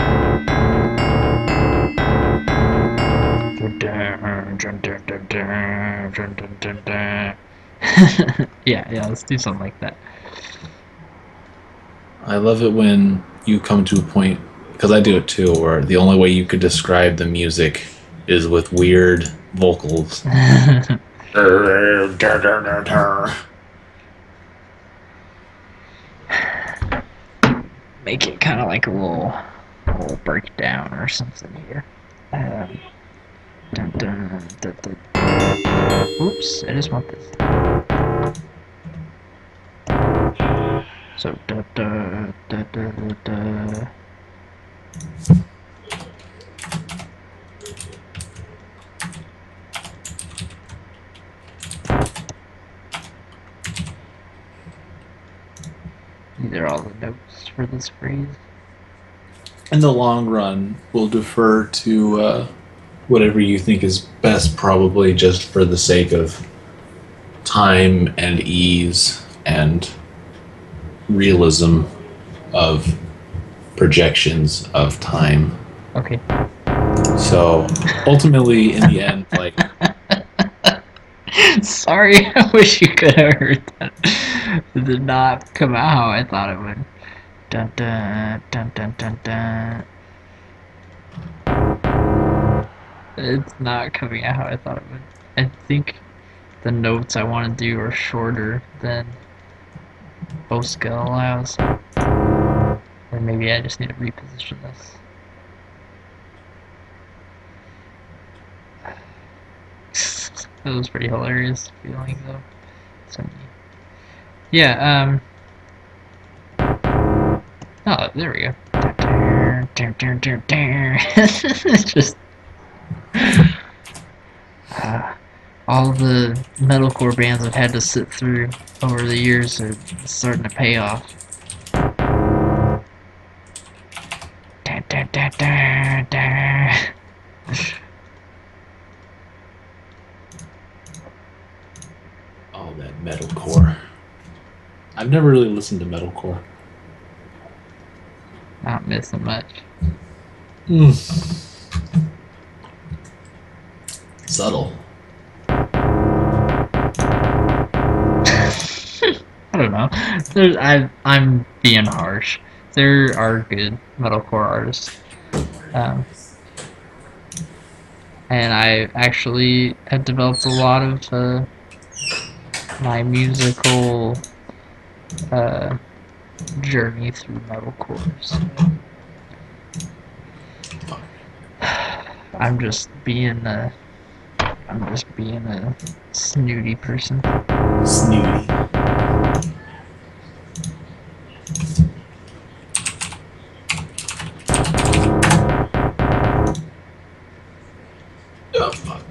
[SPEAKER 1] Yeah, let's do something like that.
[SPEAKER 3] I love it when you come to a point, because I do it too, where the only way you could describe the music is with weird vocals.
[SPEAKER 1] Make it kind of like a little breakdown or something here. Um, dun, dun, dun, dun. Oops, I just want this. So da da da da da da. These are all the notes for this phrase.
[SPEAKER 3] In the long run, we'll defer to whatever you think is best, probably just for the sake of time and ease and realism of projections of time.
[SPEAKER 1] Okay.
[SPEAKER 3] So ultimately, in the end, like,
[SPEAKER 1] Sorry, I wish you could have heard that. It did not come out how I thought it would. Dun dun dun dun dun dun. It's not coming out how I thought it would. I think the notes I want to do are shorter than Oscar allows. Or maybe I just need to reposition this. That was pretty hilarious feeling though. So, yeah, oh, there we go. It's just uh, all the metalcore bands I've had to sit through over the years are starting to pay off.
[SPEAKER 3] oh, that metalcore. I've never really listened to metalcore.
[SPEAKER 1] Not missing much.
[SPEAKER 3] Subtle.
[SPEAKER 1] I don't know. I'm being harsh. There are good metalcore artists. Um, and I actually have developed a lot of my musical uh, journey through metalcore. So I'm just being a snooty person.
[SPEAKER 3] Snooty. Oh, fuck.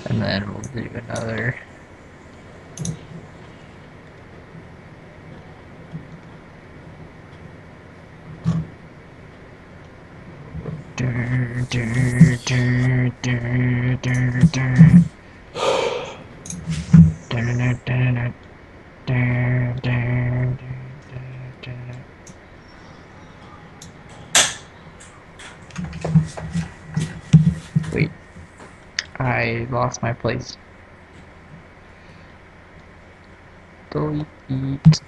[SPEAKER 1] And then we'll do another. Wait, I lost my place. Delete.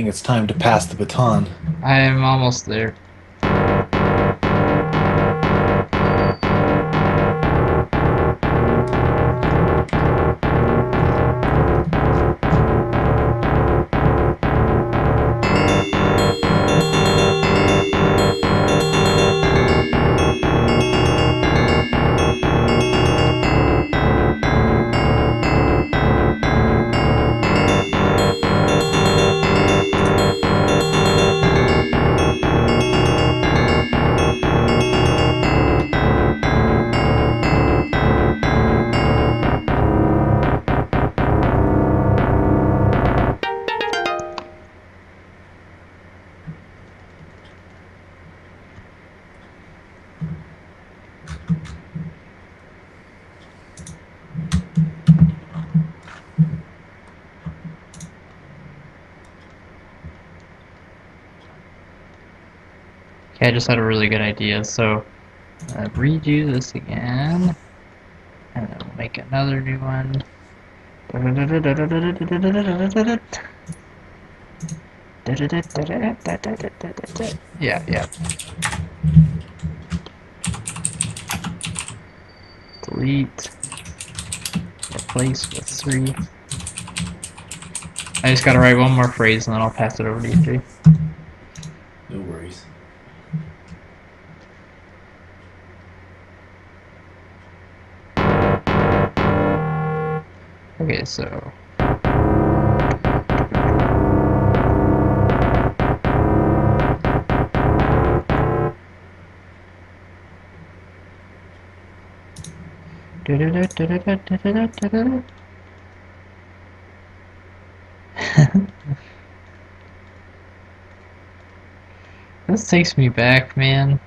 [SPEAKER 3] think it's time to pass the baton.
[SPEAKER 1] I am almost there. Okay, I just had a really good idea. So redo this again, and then we'll make another new one. Yeah, yeah. Delete. Replace with 3. I just gotta write one more phrase and then I'll pass it over to you, Jay.
[SPEAKER 3] No worries.
[SPEAKER 1] Okay, so this takes me back, man,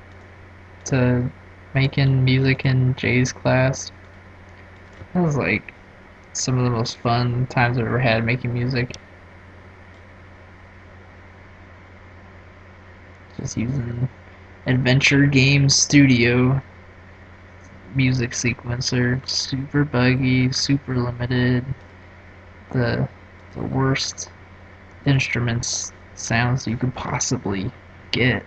[SPEAKER 1] to making music in Jay's class. That was like some of the most fun times I've ever had making music. Just using Adventure Games Studio music sequencer, super buggy, super limited, the worst instruments sounds you could possibly get.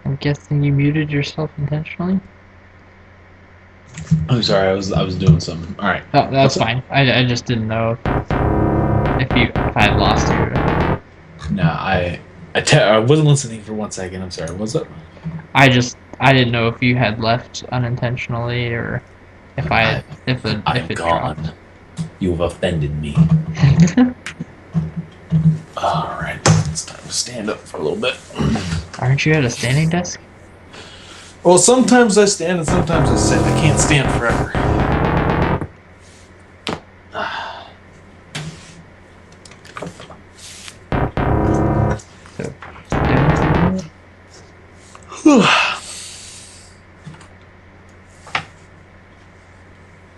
[SPEAKER 1] I'm guessing you muted yourself intentionally?
[SPEAKER 3] I'm sorry, I was doing something. All right.
[SPEAKER 1] Oh, that's
[SPEAKER 3] What's up?
[SPEAKER 1] fine. I just didn't know if I had lost you.
[SPEAKER 3] No, I wasn't listening for 1 second. I'm sorry. What's up?
[SPEAKER 1] I didn't know if you had left unintentionally or
[SPEAKER 3] I
[SPEAKER 1] if
[SPEAKER 3] I'm
[SPEAKER 1] it dropped.
[SPEAKER 3] gone. You've offended me. All right, it's time to stand up for a little bit.
[SPEAKER 1] Aren't you at a standing desk?
[SPEAKER 3] Well, sometimes I stand and sometimes I sit. I can't stand forever.
[SPEAKER 1] So,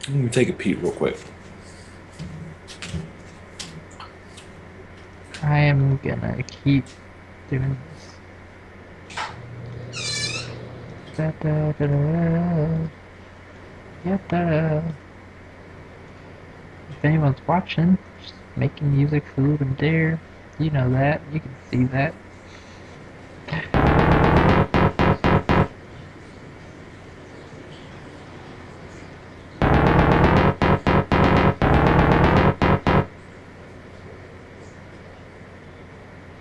[SPEAKER 3] Let me take a peek real quick.
[SPEAKER 1] I am gonna keep doing this. Da, da, da, da, yeah, da. If anyone's watching, just making music for Ludum Dare, you know that. You can see that.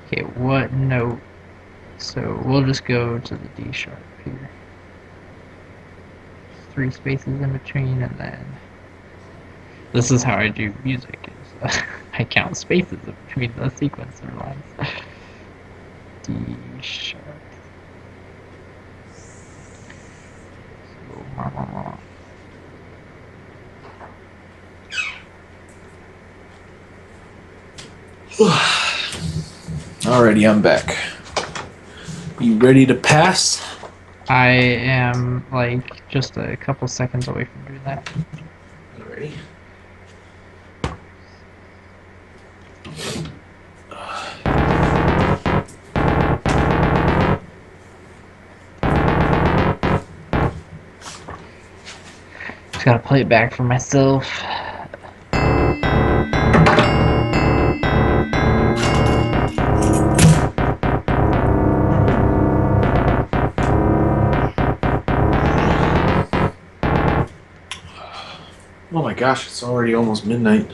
[SPEAKER 1] Okay, what note? So we'll just go to the D sharp here. 3 spaces in between, and then this is how I do music. Is I count spaces in between the sequencer lines. D sharp. So,
[SPEAKER 3] Alrighty, I'm back. You ready to pass?
[SPEAKER 1] I am like just a couple seconds away from doing that.
[SPEAKER 3] Alrighty.
[SPEAKER 1] Just gotta play it back for myself.
[SPEAKER 3] Oh my gosh, it's already almost midnight.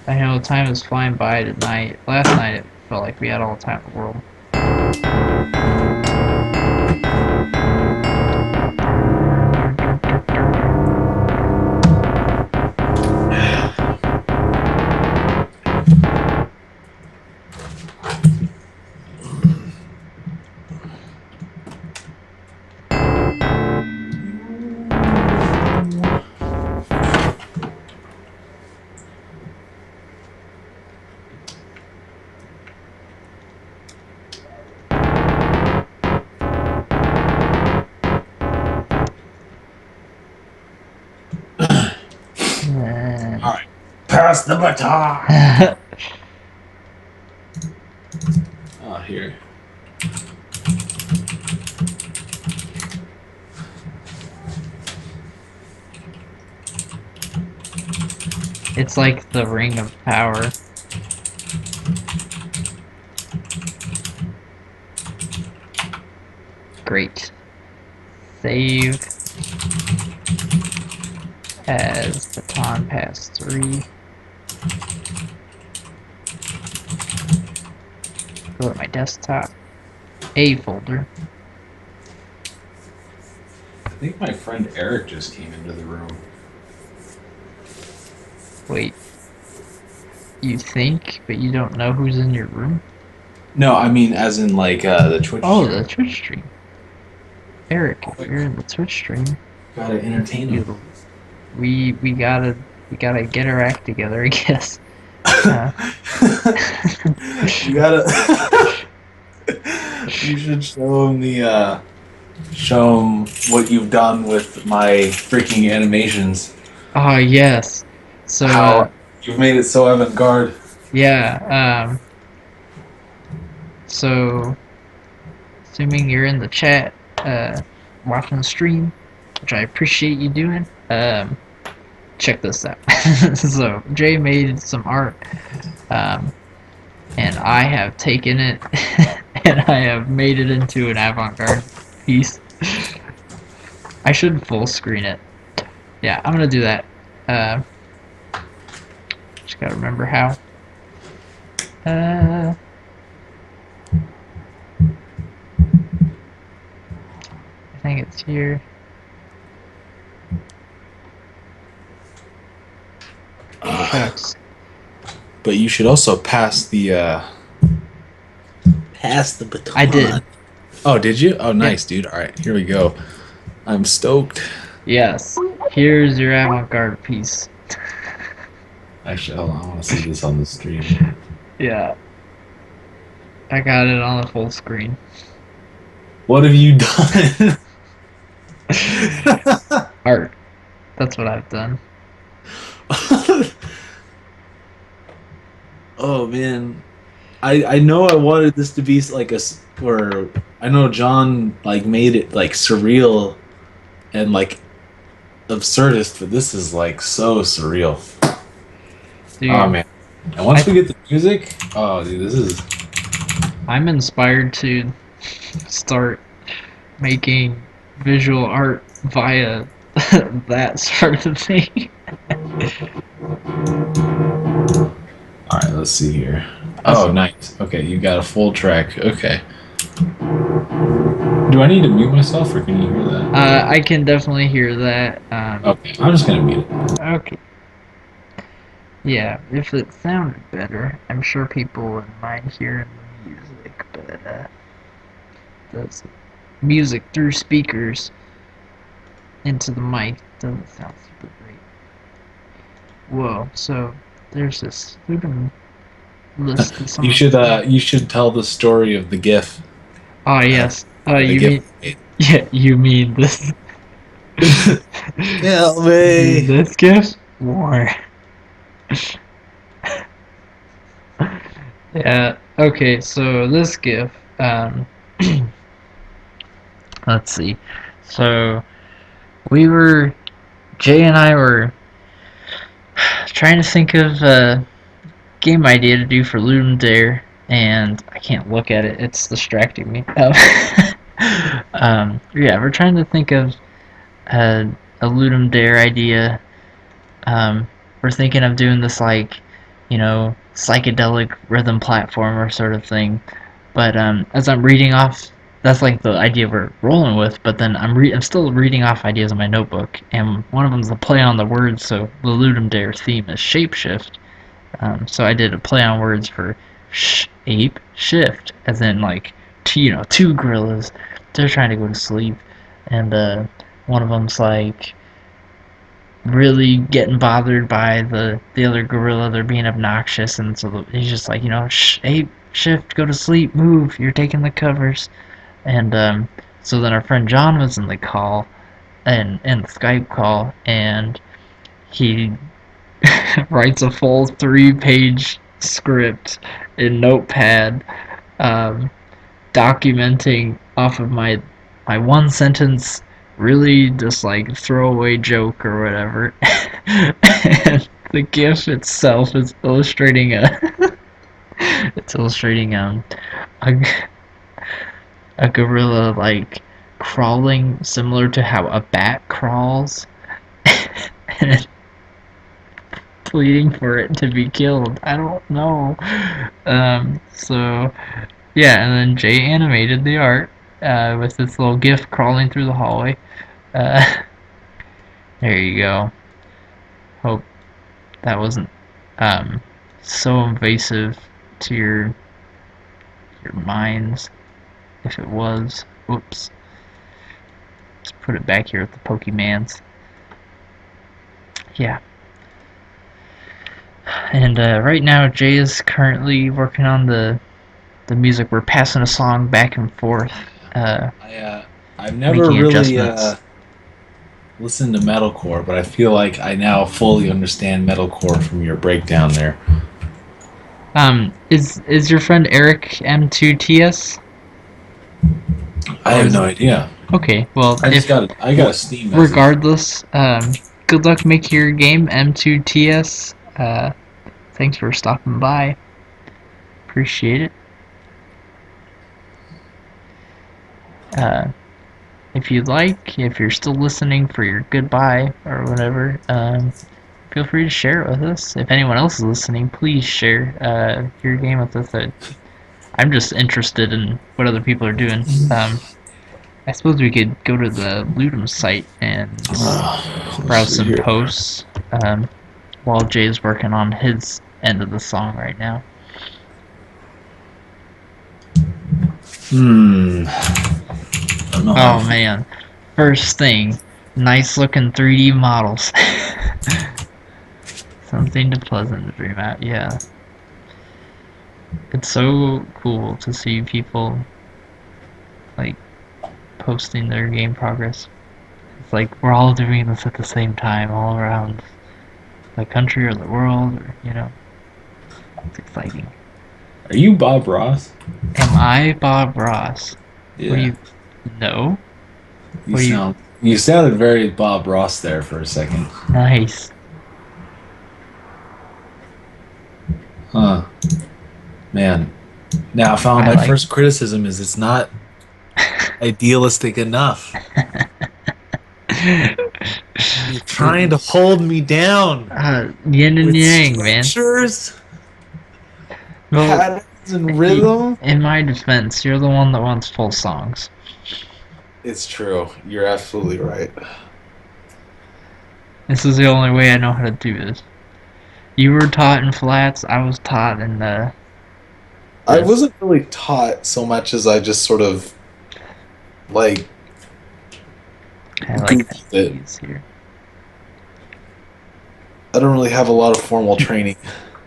[SPEAKER 1] I know time is flying by tonight. Last night it felt like we had all the time in the world.
[SPEAKER 3] Alright. Pass the baton! Oh, here.
[SPEAKER 1] It's like the ring of power. Great. Save as baton pass 3. Go to my desktop. A folder.
[SPEAKER 3] I think my friend Eric just came into the room.
[SPEAKER 1] Wait. You think, but you don't know who's in your room?
[SPEAKER 3] No, I mean as in like the Twitch
[SPEAKER 1] Oh,
[SPEAKER 3] stream.
[SPEAKER 1] the Twitch stream. Eric, if you're in the Twitch stream,
[SPEAKER 3] Gotta entertain him.
[SPEAKER 1] we gotta get our act together, I guess.
[SPEAKER 3] You gotta. You should show him the. Show him what you've done with my freaking animations.
[SPEAKER 1] Oh yes. So
[SPEAKER 3] How you've made it so avant-garde.
[SPEAKER 1] yeah. So assuming you're in the chat, watching the stream, which I appreciate you doing. Check this out. So Jay made some art. And I have taken it and I have made it into an avant-garde piece. I should full screen it. Yeah, I'm gonna do that. Just gotta remember how. I think it's here. Shucks.
[SPEAKER 3] But you should also pass the baton.
[SPEAKER 1] I did.
[SPEAKER 3] Oh, did you? Oh, nice, dude. All right, here we go. I'm stoked.
[SPEAKER 1] Yes. Here's your avant-garde piece.
[SPEAKER 3] Actually, hold on. I want to see this on the stream.
[SPEAKER 1] Yeah. I got it on the full screen.
[SPEAKER 3] What have you done?
[SPEAKER 1] Art. That's what I've done.
[SPEAKER 3] Oh man, I know I wanted this to be like or I know John like made it like surreal and like absurdist, but this is like so surreal.
[SPEAKER 1] Dude,
[SPEAKER 3] Oh man, and once we get the music, oh dude, this is.
[SPEAKER 1] I'm inspired to start making visual art via that sort of thing.
[SPEAKER 3] All right, let's see here. Oh, nice. Okay, you got a full track. Okay. Do I need to mute myself, or can you hear that?
[SPEAKER 1] I can definitely hear that.
[SPEAKER 3] Okay, I'm just gonna mute it.
[SPEAKER 1] Okay. Yeah, if it sounded better, I'm sure people wouldn't mind hearing the music, but the music through speakers into the mic doesn't sound super great. Whoa, so there's this Ludum list some
[SPEAKER 3] You
[SPEAKER 1] of.
[SPEAKER 3] should tell the story of the GIF.
[SPEAKER 1] Oh
[SPEAKER 3] Uh,
[SPEAKER 1] yes.
[SPEAKER 3] the
[SPEAKER 1] You
[SPEAKER 3] GIF.
[SPEAKER 1] mean yeah? You mean this?
[SPEAKER 3] Kill
[SPEAKER 1] You mean
[SPEAKER 3] me.
[SPEAKER 1] this gift? War. Yeah. Okay. So this gift. Let's see. So we were Jay and I were trying to think of a game idea to do for Ludum Dare, and I can't look at it. It's distracting me. Yeah, we're trying to think of a Ludum Dare idea. Um, we're thinking of doing this like, psychedelic rhythm platformer sort of thing. But as I'm reading off, that's like the idea we're rolling with. But then I'm still reading off ideas in my notebook, and one of them's a play on the words. So the Ludum Dare theme is shapeshift. So I did a play on words for ape shift, as in like two gorillas. They're trying to go to sleep, and one of them's like really getting bothered by the other gorilla. They're being obnoxious, and so he's just like, ape shift, go to sleep, move. You're taking the covers, and so then our friend John was in the call, and in the Skype call, and he writes a full 3-page script in Notepad, um, documenting off of my one sentence, really just like throwaway joke or whatever. And the GIF itself is illustrating it's illustrating a, a gorilla like crawling similar to how a bat crawls, and pleading for it to be killed. I don't know. So yeah, and then Jay animated the art with this little GIF crawling through the hallway. Uh, there you go. Hope that wasn't um, so invasive to your minds. If it was, whoops. Let's put it back here with the Pokemans. Yeah. And right now, Jay is currently working on the music. We're passing a song back and forth, uh,
[SPEAKER 3] I've never
[SPEAKER 1] making
[SPEAKER 3] really
[SPEAKER 1] adjustments.
[SPEAKER 3] listened to metalcore, but I feel like I now fully understand metalcore from your breakdown there.
[SPEAKER 1] Is your friend Eric M2TS?
[SPEAKER 3] I
[SPEAKER 1] Or
[SPEAKER 3] have
[SPEAKER 1] is
[SPEAKER 3] no idea.
[SPEAKER 1] okay? Well, if
[SPEAKER 3] I got a Steam message.
[SPEAKER 1] regardless, good luck making your game M2TS. Thanks for stopping by. Appreciate it. Uh, if you'd like, if you're still listening for your goodbye or whatever, feel free to share it with us. If anyone else is listening, please share your game with us. I'm just interested in what other people are doing. I suppose we could go to the Ludum site and
[SPEAKER 3] Let's
[SPEAKER 1] browse
[SPEAKER 3] see
[SPEAKER 1] some
[SPEAKER 3] here.
[SPEAKER 1] posts while Jay's working on his end of the song right now.
[SPEAKER 3] I don't know how
[SPEAKER 1] Oh man, first thing, nice looking 3D models. Something to pleasant to dream out, yeah. It's so cool to see people like posting their game progress. It's like we're all doing this at the same time all around the country or the world, or it's exciting.
[SPEAKER 3] Are you Bob Ross?
[SPEAKER 1] Am I Bob Ross? What do
[SPEAKER 3] Yeah.
[SPEAKER 1] you know?
[SPEAKER 3] You
[SPEAKER 1] What do you
[SPEAKER 3] sound you sounded very Bob Ross there for a second.
[SPEAKER 1] nice?
[SPEAKER 3] Huh. Man. Now I found
[SPEAKER 1] I
[SPEAKER 3] my
[SPEAKER 1] like
[SPEAKER 3] first criticism is it's not idealistic enough. You're trying to hold me down
[SPEAKER 1] yin and
[SPEAKER 3] with
[SPEAKER 1] yang, man.
[SPEAKER 3] structures,
[SPEAKER 1] Well,
[SPEAKER 3] patterns, and rhythm.
[SPEAKER 1] in my defense, you're the one that wants full songs.
[SPEAKER 2] It's true. You're absolutely right.
[SPEAKER 1] This is the only way I know how to do this. You were taught in flats. I was taught in
[SPEAKER 2] I
[SPEAKER 1] this.
[SPEAKER 2] wasn't really taught so much as I just sort of like
[SPEAKER 1] I like that
[SPEAKER 2] Googled it.
[SPEAKER 1] keys here.
[SPEAKER 2] I don't really have a lot of formal training.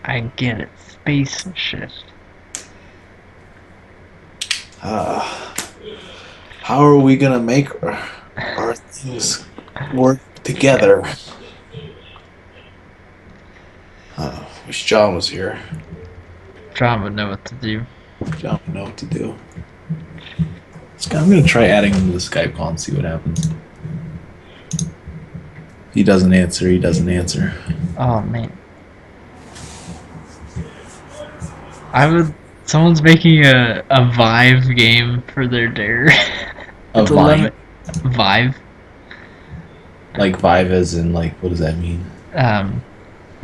[SPEAKER 1] I get it. Space shift.
[SPEAKER 2] Uh, how are we gonna make our things work together? Wish John was here.
[SPEAKER 1] John would know what to do.
[SPEAKER 2] John would know what to do.
[SPEAKER 3] I'm gonna try adding him to the Skype call and see what happens. He doesn't answer. He doesn't answer.
[SPEAKER 1] Oh man. I would. Someone's making a Vive game for their Dare.
[SPEAKER 3] A
[SPEAKER 1] It's 11
[SPEAKER 3] Vine,
[SPEAKER 1] Vive.
[SPEAKER 3] like Vive, as in like, what does that mean?
[SPEAKER 1] Um,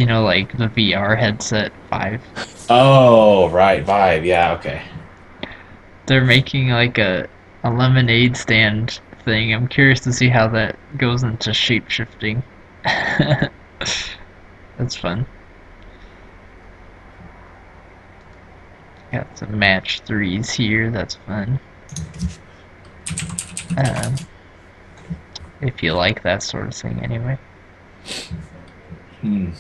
[SPEAKER 1] like the VR headset Vive.
[SPEAKER 3] Oh, right, Vive. Yeah, okay.
[SPEAKER 1] They're making like a lemonade stand thing. I'm curious to see how that goes into shape shifting. That's fun. Got some match threes here. That's fun. Um, if you like that sort of thing, anyway.
[SPEAKER 3] Hmm.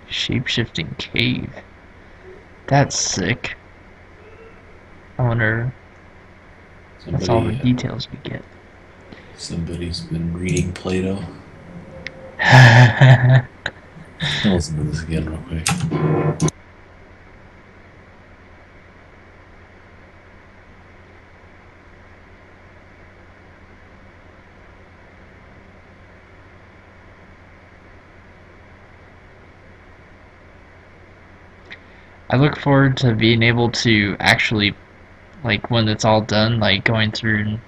[SPEAKER 1] Shape-shifting cave. That's sick. I wonder. That's all the
[SPEAKER 3] Somebody,
[SPEAKER 1] details we get.
[SPEAKER 3] somebody's been reading Plato.
[SPEAKER 1] I
[SPEAKER 3] I'll listen to this again real quick.
[SPEAKER 1] look forward to being able to actually, like, when it's all done, like going through and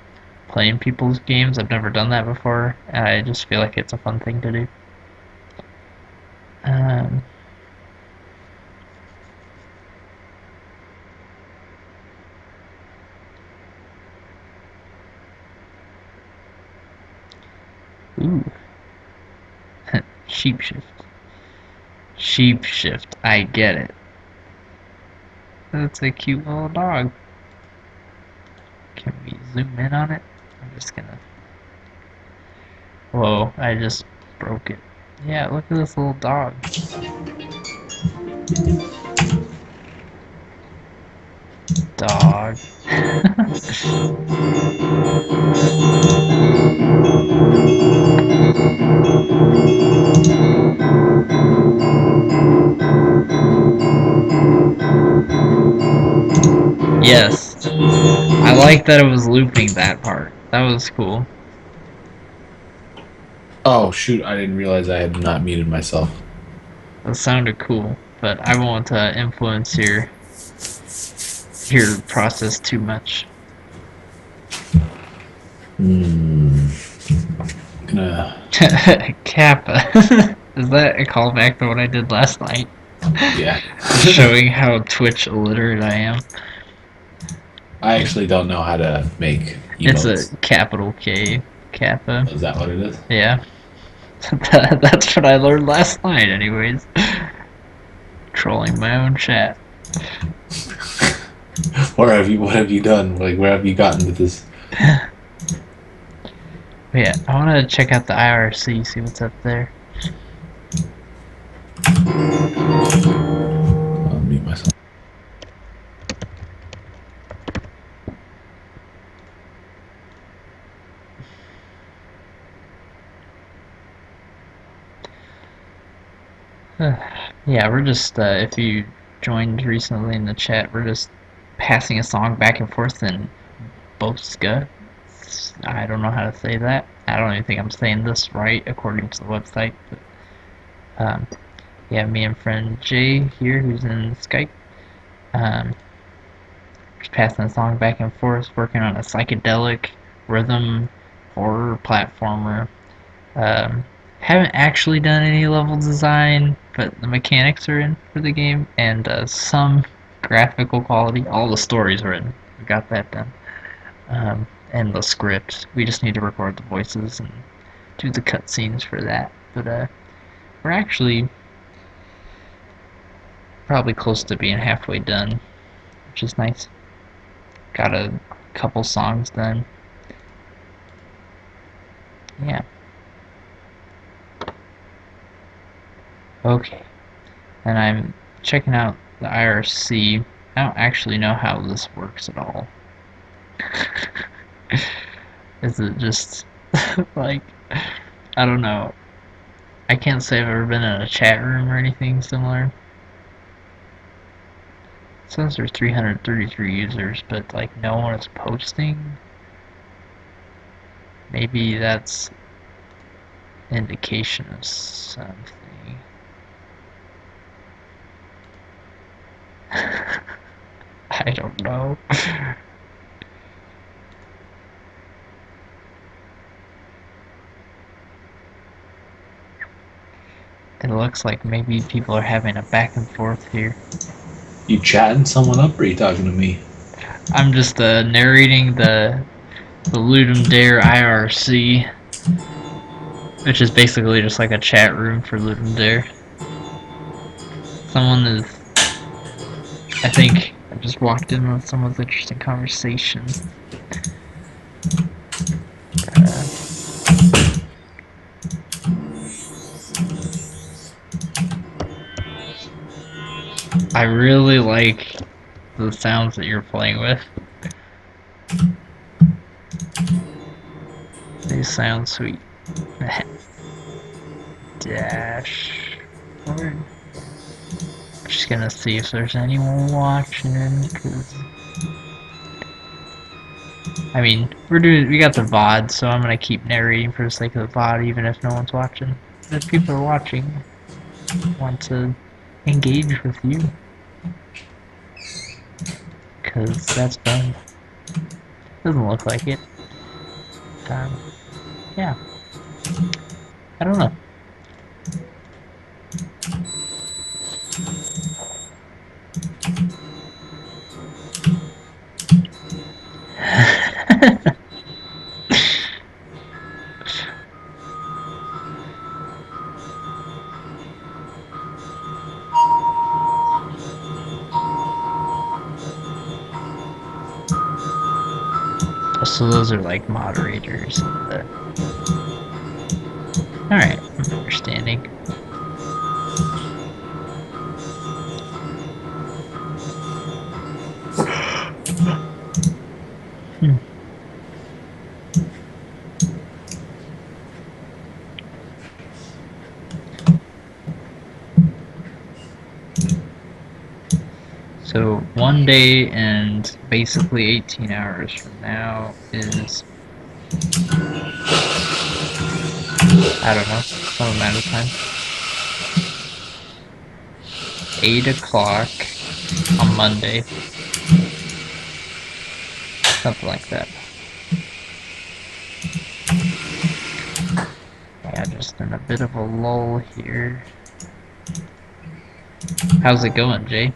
[SPEAKER 1] playing people's games. I've never done that before, and I just feel like it's a fun thing to do. Um, ooh, sheep shift. Sheep shift. I get it. That's a cute little dog. Can we zoom in on it? I'm just gonna. Whoa! I just broke it. Yeah, look at this little dog. Dog. Yes. I like that it was looping that part. That was cool.
[SPEAKER 3] Oh shoot! I didn't realize I had not muted myself.
[SPEAKER 1] That sounded cool, but I won't influence your process too much.
[SPEAKER 3] Hmm. I'm gonna.
[SPEAKER 1] Kappa. Is that a callback to what I did last night?
[SPEAKER 3] Yeah.
[SPEAKER 1] Showing how Twitch illiterate I am.
[SPEAKER 3] I actually don't know how to make
[SPEAKER 1] It's a
[SPEAKER 3] emotes.
[SPEAKER 1] capital K, Kappa.
[SPEAKER 3] Is that what it is?
[SPEAKER 1] Yeah. That's what I learned last night, anyways. Trolling my own chat.
[SPEAKER 3] Where have you? What have you done? Like, where have you gotten with this?
[SPEAKER 1] Yeah, I want to check out the IRC, see what's up there.
[SPEAKER 3] I'll mute myself.
[SPEAKER 1] Yeah, we're just, if you joined recently in the chat, we're just passing a song back and forth in Boska. I don't know how to say that. I don't even think I'm saying this right according to the website. But, yeah, me and friend Jay here, who's in Skype, um, just passing the song back and forth, working on a psychedelic rhythm horror platformer. Um, haven't actually done any level design, but the mechanics are in for the game, and some graphical quality. All the stories are in. We got that done. And the script. We just need to record the voices and do the cutscenes for that. But we're actually probably close to being halfway done, which is nice. Got a couple songs done. Yeah. Okay. and I'm checking out the IRC. I don't actually know how this works at all. Is it just like, I don't know. I can't say I've ever been in a chat room or anything similar. It says there's 333 users, but like no one is posting. Maybe that's indication of something. I don't know. It looks like maybe people are having a back and forth here.
[SPEAKER 3] You chatting someone up, or are you talking to me?
[SPEAKER 1] I'm just narrating the Ludum Dare IRC, which is basically just like a chat room for Ludum Dare. Someone is, I think, I just walked in on someone's interesting conversation. Uh, I really like the sounds that you're playing with. They sound sweet. Dashboard. Just gonna see if there's anyone watching, cause I mean we got the VOD, so I'm gonna keep narrating for the sake of the VOD, even if no one's watching. If people are watching, want to engage with you, cause that's fun. Doesn't look like it. Yeah, I don't know. So those are like moderators. Alright, I'm understanding. Hmm. So 1 day and basically 18 hours from now is, I don't know, some amount of time. 8 o'clock on Monday. Something like that. Yeah, just in a bit of a lull here. How's it going, Jay?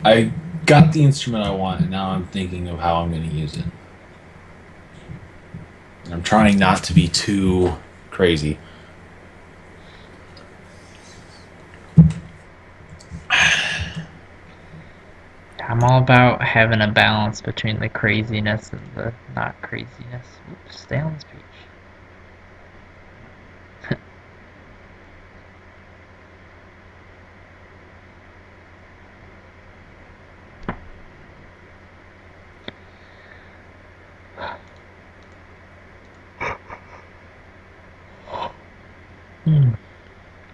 [SPEAKER 3] I got the instrument I want, and now I'm thinking of how I'm going to use it. I'm trying not to be too crazy.
[SPEAKER 1] I'm all about having a balance between the craziness and the not craziness. Oops, stay on this page.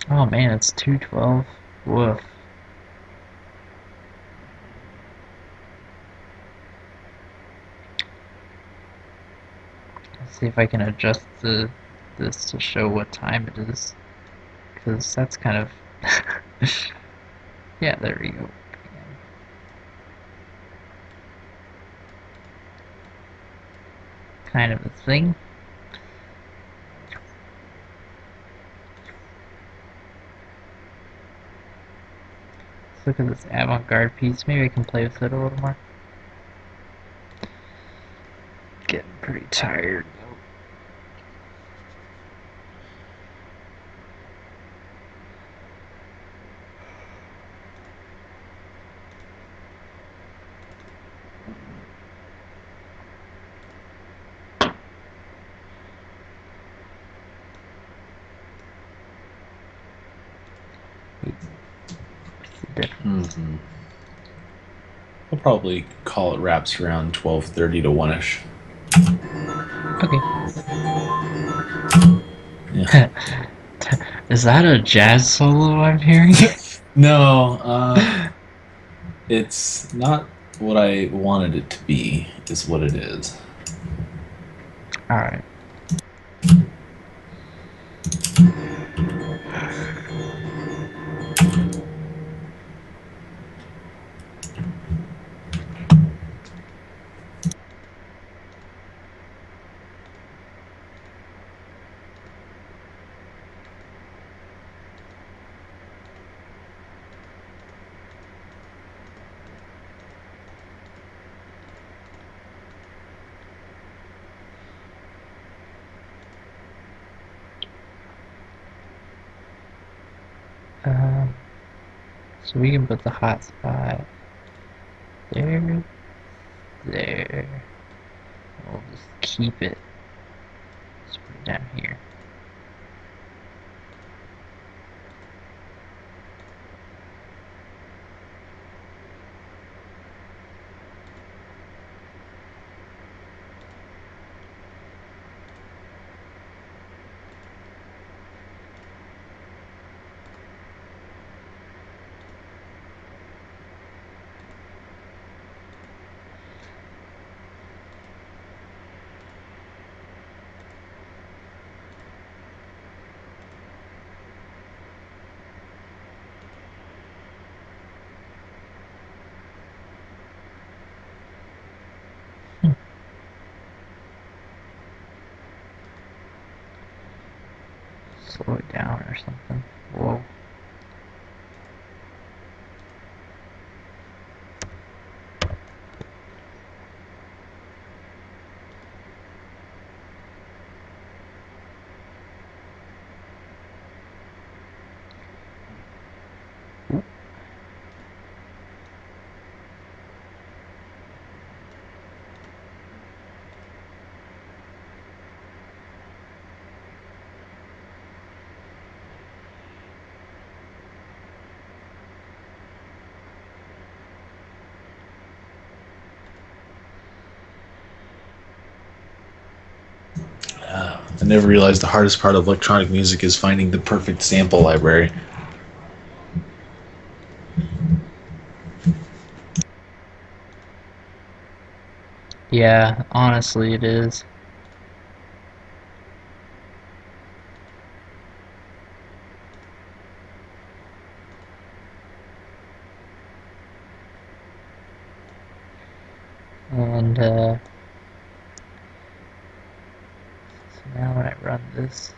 [SPEAKER 1] Oh man, it's 2:12. Woof. Let's see if I can adjust this to show what time it is, because that's kind of yeah. There we go. Kind of a thing. Let's look at this avant-garde piece. Maybe I can play with it a little more. Getting pretty tired. What's the difference?
[SPEAKER 3] Hmm. I'll probably call it wraps around 12:30 to 1ish.
[SPEAKER 1] Okay.
[SPEAKER 3] Yeah.
[SPEAKER 1] Is that a jazz solo I'm hearing?
[SPEAKER 3] No, it's not what I wanted it to be, is what it is.
[SPEAKER 1] Alright. Um, so we can put the hot spot there, there. We'll just keep it. Let's put it down here. Slow it down or something. Whoa.
[SPEAKER 3] I never realized the hardest part of electronic music is finding the perfect sample library.
[SPEAKER 1] Yeah, honestly it is. And so now when I run this,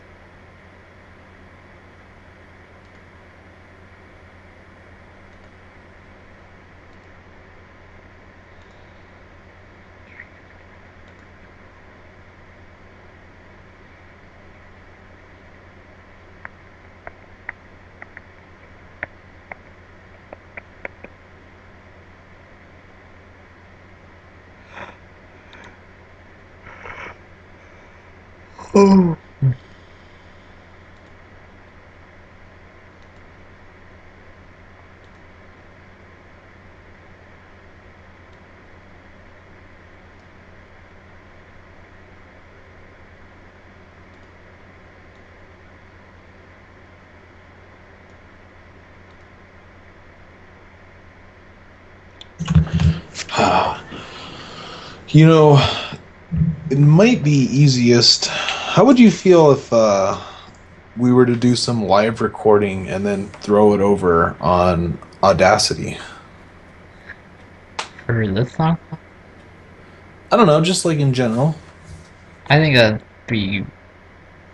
[SPEAKER 1] oh.
[SPEAKER 3] You know, it might be easiest. How would you feel if we were to do some live recording and then throw it over on Audacity?
[SPEAKER 1] For this song,
[SPEAKER 3] I don't know, just like in general.
[SPEAKER 1] I think that'd be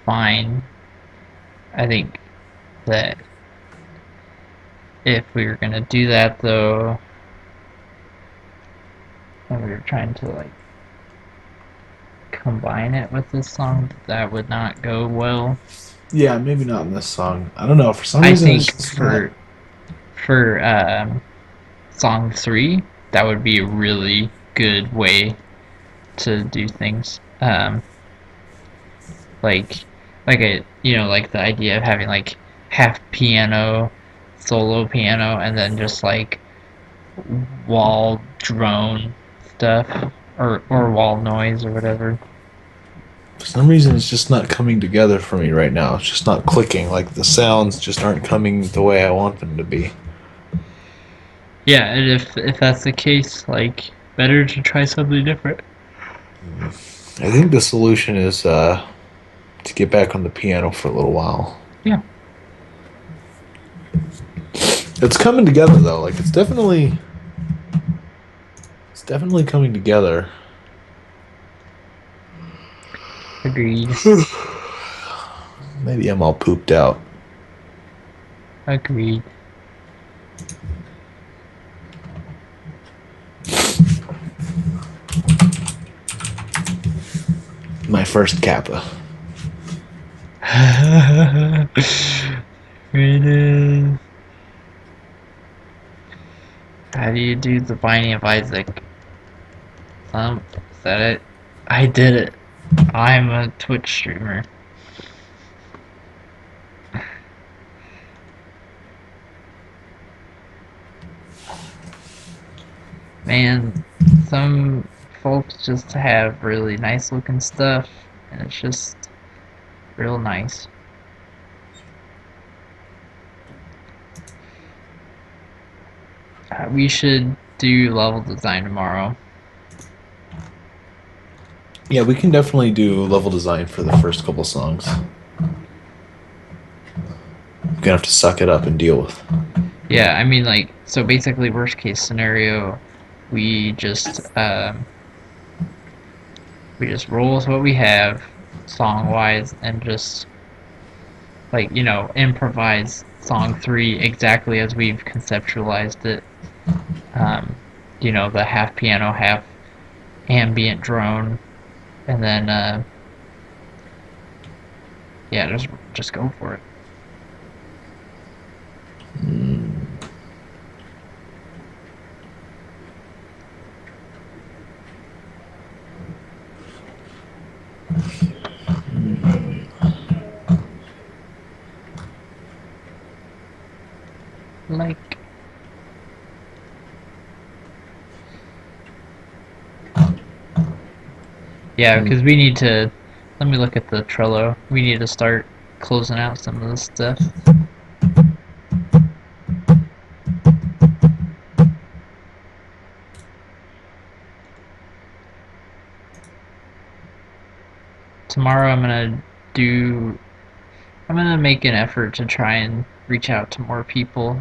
[SPEAKER 1] fine. I think that if we were gonna do that though, and we were trying to like combine it with this song, that would not go well.
[SPEAKER 3] Yeah, maybe not in this song. I don't know. For some
[SPEAKER 1] I
[SPEAKER 3] reason,
[SPEAKER 1] think
[SPEAKER 3] it's just not.
[SPEAKER 1] for song 3, that would be a really good way to do things. Like like a like the idea of having like half piano, solo piano and then just like wall drone stuff or wall noise or whatever.
[SPEAKER 3] For some reason, it's just not coming together for me right now. It's just not clicking. Like the sounds just aren't coming the way I want them to be.
[SPEAKER 1] Yeah, and if that's the case, like better to try something different.
[SPEAKER 3] I think the solution is to get back on the piano for a little while.
[SPEAKER 1] Yeah,
[SPEAKER 3] It's coming together though. Like it's definitely coming together.
[SPEAKER 1] agreed.
[SPEAKER 3] Maybe I'm all pooped out.
[SPEAKER 1] Agreed.
[SPEAKER 3] My first kappa.
[SPEAKER 1] Here it is. How do you do the Binding of Isaac? Is that it? I did it. I'm a Twitch streamer. Man, some folks just have really nice looking stuff, and it's just real nice. We should do level design tomorrow.
[SPEAKER 3] Yeah, we can definitely do level design for the first couple songs. We're gonna have to suck it up and deal with.
[SPEAKER 1] Yeah, I mean, like, so basically, worst case scenario, we just um, we just roll with what we have, song wise, and just like improvise song three exactly as we've conceptualized it. Um, the half piano, half ambient drone, and then yeah, just go for it. Like, yeah, because we need to. Let me look at the Trello. We need to start closing out some of this stuff. Tomorrow do. I'm gonna make an effort to try and reach out to more people.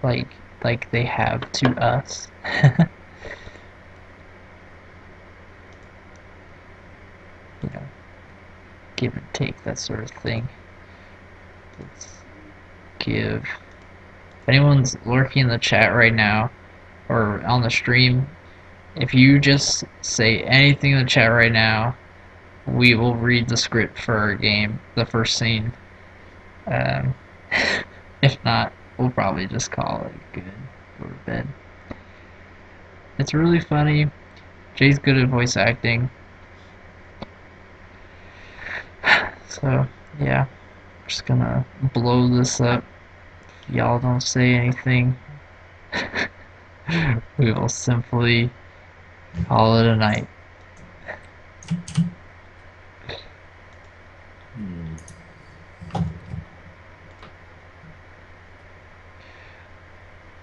[SPEAKER 1] Like like they have to us. you know, give and take, that sort of thing. Let's give. If anyone's lurking in the chat right now or on the stream, if you just say anything in the chat right now, we will read the script for our game, the first scene. Um, if not, we'll probably just call it good. Go to bed. It's really funny. Jay's good at voice acting. So, yeah. Just gonna blow this up. If y'all don't say anything, we will simply call it a night.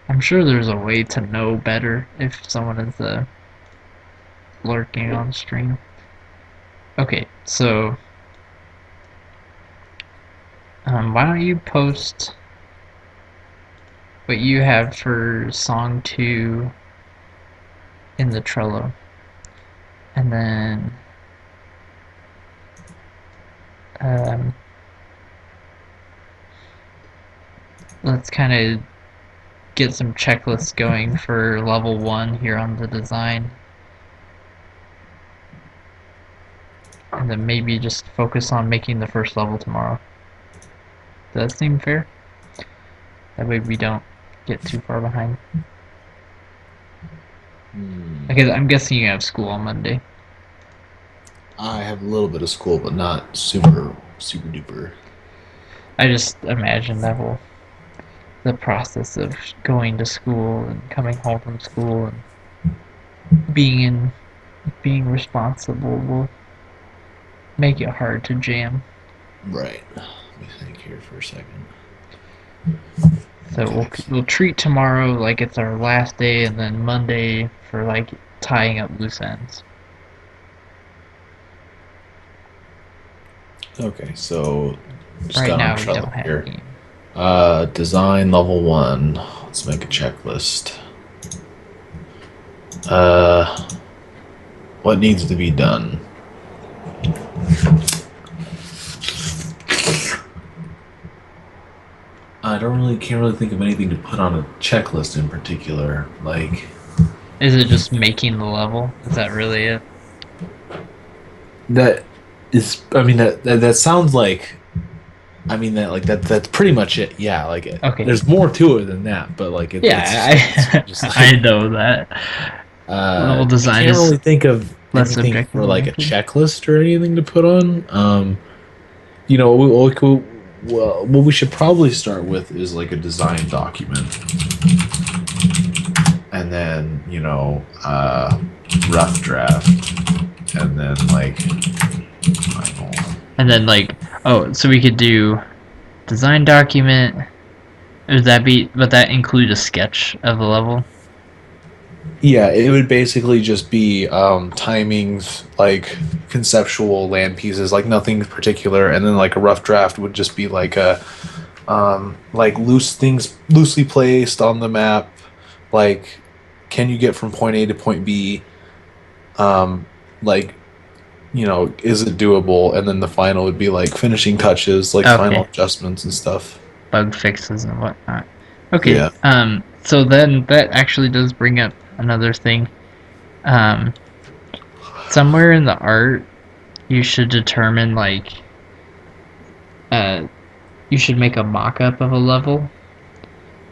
[SPEAKER 1] I'm sure there's a way to know better if someone is lurking on stream. Okay, so why don't you post what you have for song 2 in the Trello, and then let's kind of get some checklists going for level 1 here on the design, and then maybe just focus on making the first level tomorrow. Does that seem fair? That way we don't get too far behind. Because I'm guessing you have school on Monday.
[SPEAKER 3] I have a little bit of school, but not super duper.
[SPEAKER 1] I just imagine the process of going to school and coming home from school and being in being responsible will make it hard to jam.
[SPEAKER 3] Right. Let me think here for a second.
[SPEAKER 1] So
[SPEAKER 3] Okay.
[SPEAKER 1] we'll treat tomorrow like it's our last day, and then Monday for like tying up loose ends.
[SPEAKER 3] Okay. So just
[SPEAKER 1] Right
[SPEAKER 3] got on
[SPEAKER 1] now we
[SPEAKER 3] Trello
[SPEAKER 1] don't have
[SPEAKER 3] here.
[SPEAKER 1] game.
[SPEAKER 3] Design level 1. Let's make a checklist. Uh, what needs to be done? I don't really can't really think of anything to put on a checklist in particular. Like
[SPEAKER 1] Is it just making the level? Is that really it?
[SPEAKER 3] that is. I mean that sounds like. I mean that's pretty much it. Yeah. Like
[SPEAKER 1] Okay.
[SPEAKER 3] there's more to it than that, but like
[SPEAKER 1] Yeah,
[SPEAKER 3] it's just
[SPEAKER 1] I
[SPEAKER 3] like
[SPEAKER 1] know that level
[SPEAKER 3] I
[SPEAKER 1] design
[SPEAKER 3] can't
[SPEAKER 1] is
[SPEAKER 3] really think of
[SPEAKER 1] less
[SPEAKER 3] anything
[SPEAKER 1] subjective
[SPEAKER 3] for like a
[SPEAKER 1] oriented.
[SPEAKER 3] checklist or anything to put on. You know, what we should probably start with is like a design document, and then rough draft, and then like final.
[SPEAKER 1] And then like, oh, so we could do design document. Would that include a sketch of the level?
[SPEAKER 3] Yeah, it would basically just be timings, like conceptual land pieces, like nothing particular, and then like a rough draft would just be like a like loose things loosely placed on the map, like can you get from point A to point B, like is it doable, and then the final would be like finishing touches, like final
[SPEAKER 1] Okay,
[SPEAKER 3] adjustments and stuff.
[SPEAKER 1] bug fixes and whatnot. Okay,
[SPEAKER 3] Yeah.
[SPEAKER 1] so then that actually does bring up another thing. Um, somewhere in the art, you should determine like, uh, you should make a mock-up of a level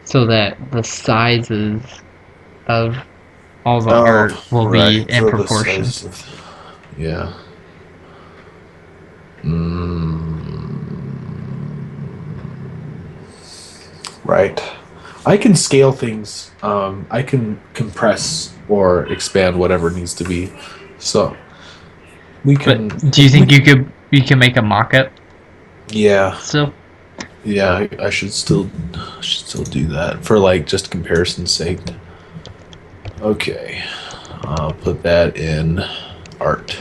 [SPEAKER 1] so that the sizes of all the
[SPEAKER 3] Oh,
[SPEAKER 1] art will be
[SPEAKER 3] right.
[SPEAKER 1] in
[SPEAKER 3] So the
[SPEAKER 1] proportion.
[SPEAKER 3] size of, yeah. Right. I can scale things. I can compress or expand whatever needs to be. So we
[SPEAKER 1] But
[SPEAKER 3] can.
[SPEAKER 1] do you think you can make a mock-up
[SPEAKER 3] Yeah.
[SPEAKER 1] still?
[SPEAKER 3] Yeah. I should still do that for like just comparison's sake. Okay. I'll put that in art.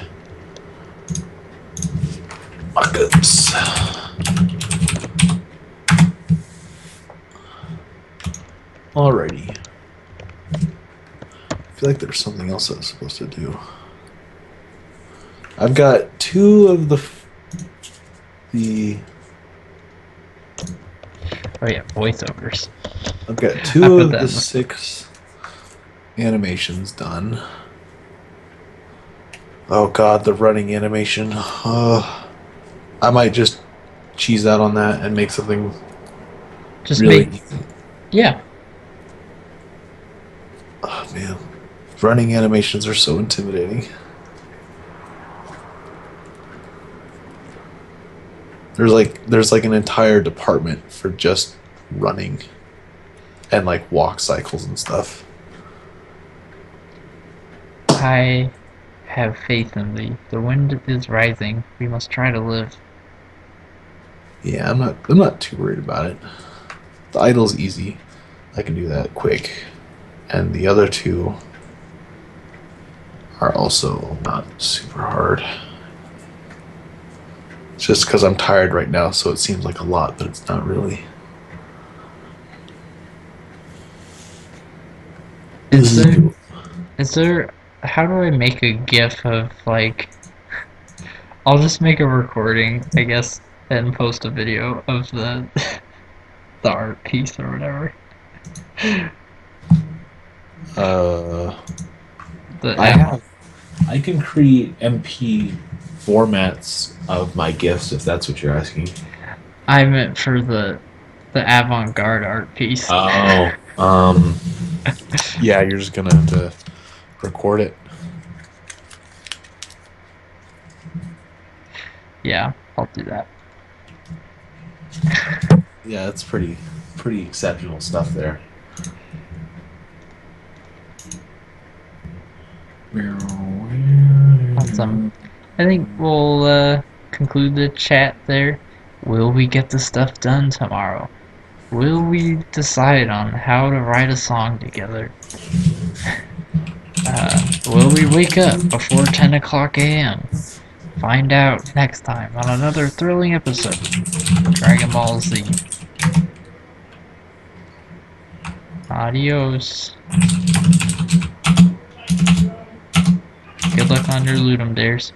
[SPEAKER 3] Buckets. Alrighty. I feel like there's something else I was supposed to do. I've got two of the
[SPEAKER 1] Oh yeah, voiceovers.
[SPEAKER 3] I've got
[SPEAKER 1] I
[SPEAKER 3] two
[SPEAKER 1] put
[SPEAKER 3] of
[SPEAKER 1] that
[SPEAKER 3] the
[SPEAKER 1] in the
[SPEAKER 3] 6 animations done. Oh god, the running animation. I might just cheese out on that and make something
[SPEAKER 1] just
[SPEAKER 3] really
[SPEAKER 1] make
[SPEAKER 3] easy.
[SPEAKER 1] yeah.
[SPEAKER 3] Oh man, running animations are so intimidating. There's like an entire department for just running and like walk cycles and stuff.
[SPEAKER 1] I have faith in thee. The wind is rising. We must try to live.
[SPEAKER 3] Yeah, I'm not too worried about it. The idle's easy. I can do that quick. And the other two are also not super hard. It's just because I'm tired right now, so it seems like a lot, but it's not really.
[SPEAKER 1] Is there is there how do I make a GIF of like I'll just make a recording, I guess, and post a video of the the art piece or whatever.
[SPEAKER 3] Uh,
[SPEAKER 1] The
[SPEAKER 3] I
[SPEAKER 1] av-
[SPEAKER 3] have. I can create MP formats of my GIFs if that's what you're asking.
[SPEAKER 1] I meant for the avant-garde art piece.
[SPEAKER 3] Oh, yeah, you're just gonna have to record it.
[SPEAKER 1] Yeah, I'll do that.
[SPEAKER 3] Yeah, it's pretty exceptional stuff there.
[SPEAKER 1] Awesome. I think we'll conclude the chat there. Will we get the stuff done tomorrow? Will we decide on how to write a song together? Will we wake up before 10 o'clock a.m.? Find out next time on another thrilling episode of Dragon Ball Z. Adios. Good luck on your Ludum Dares.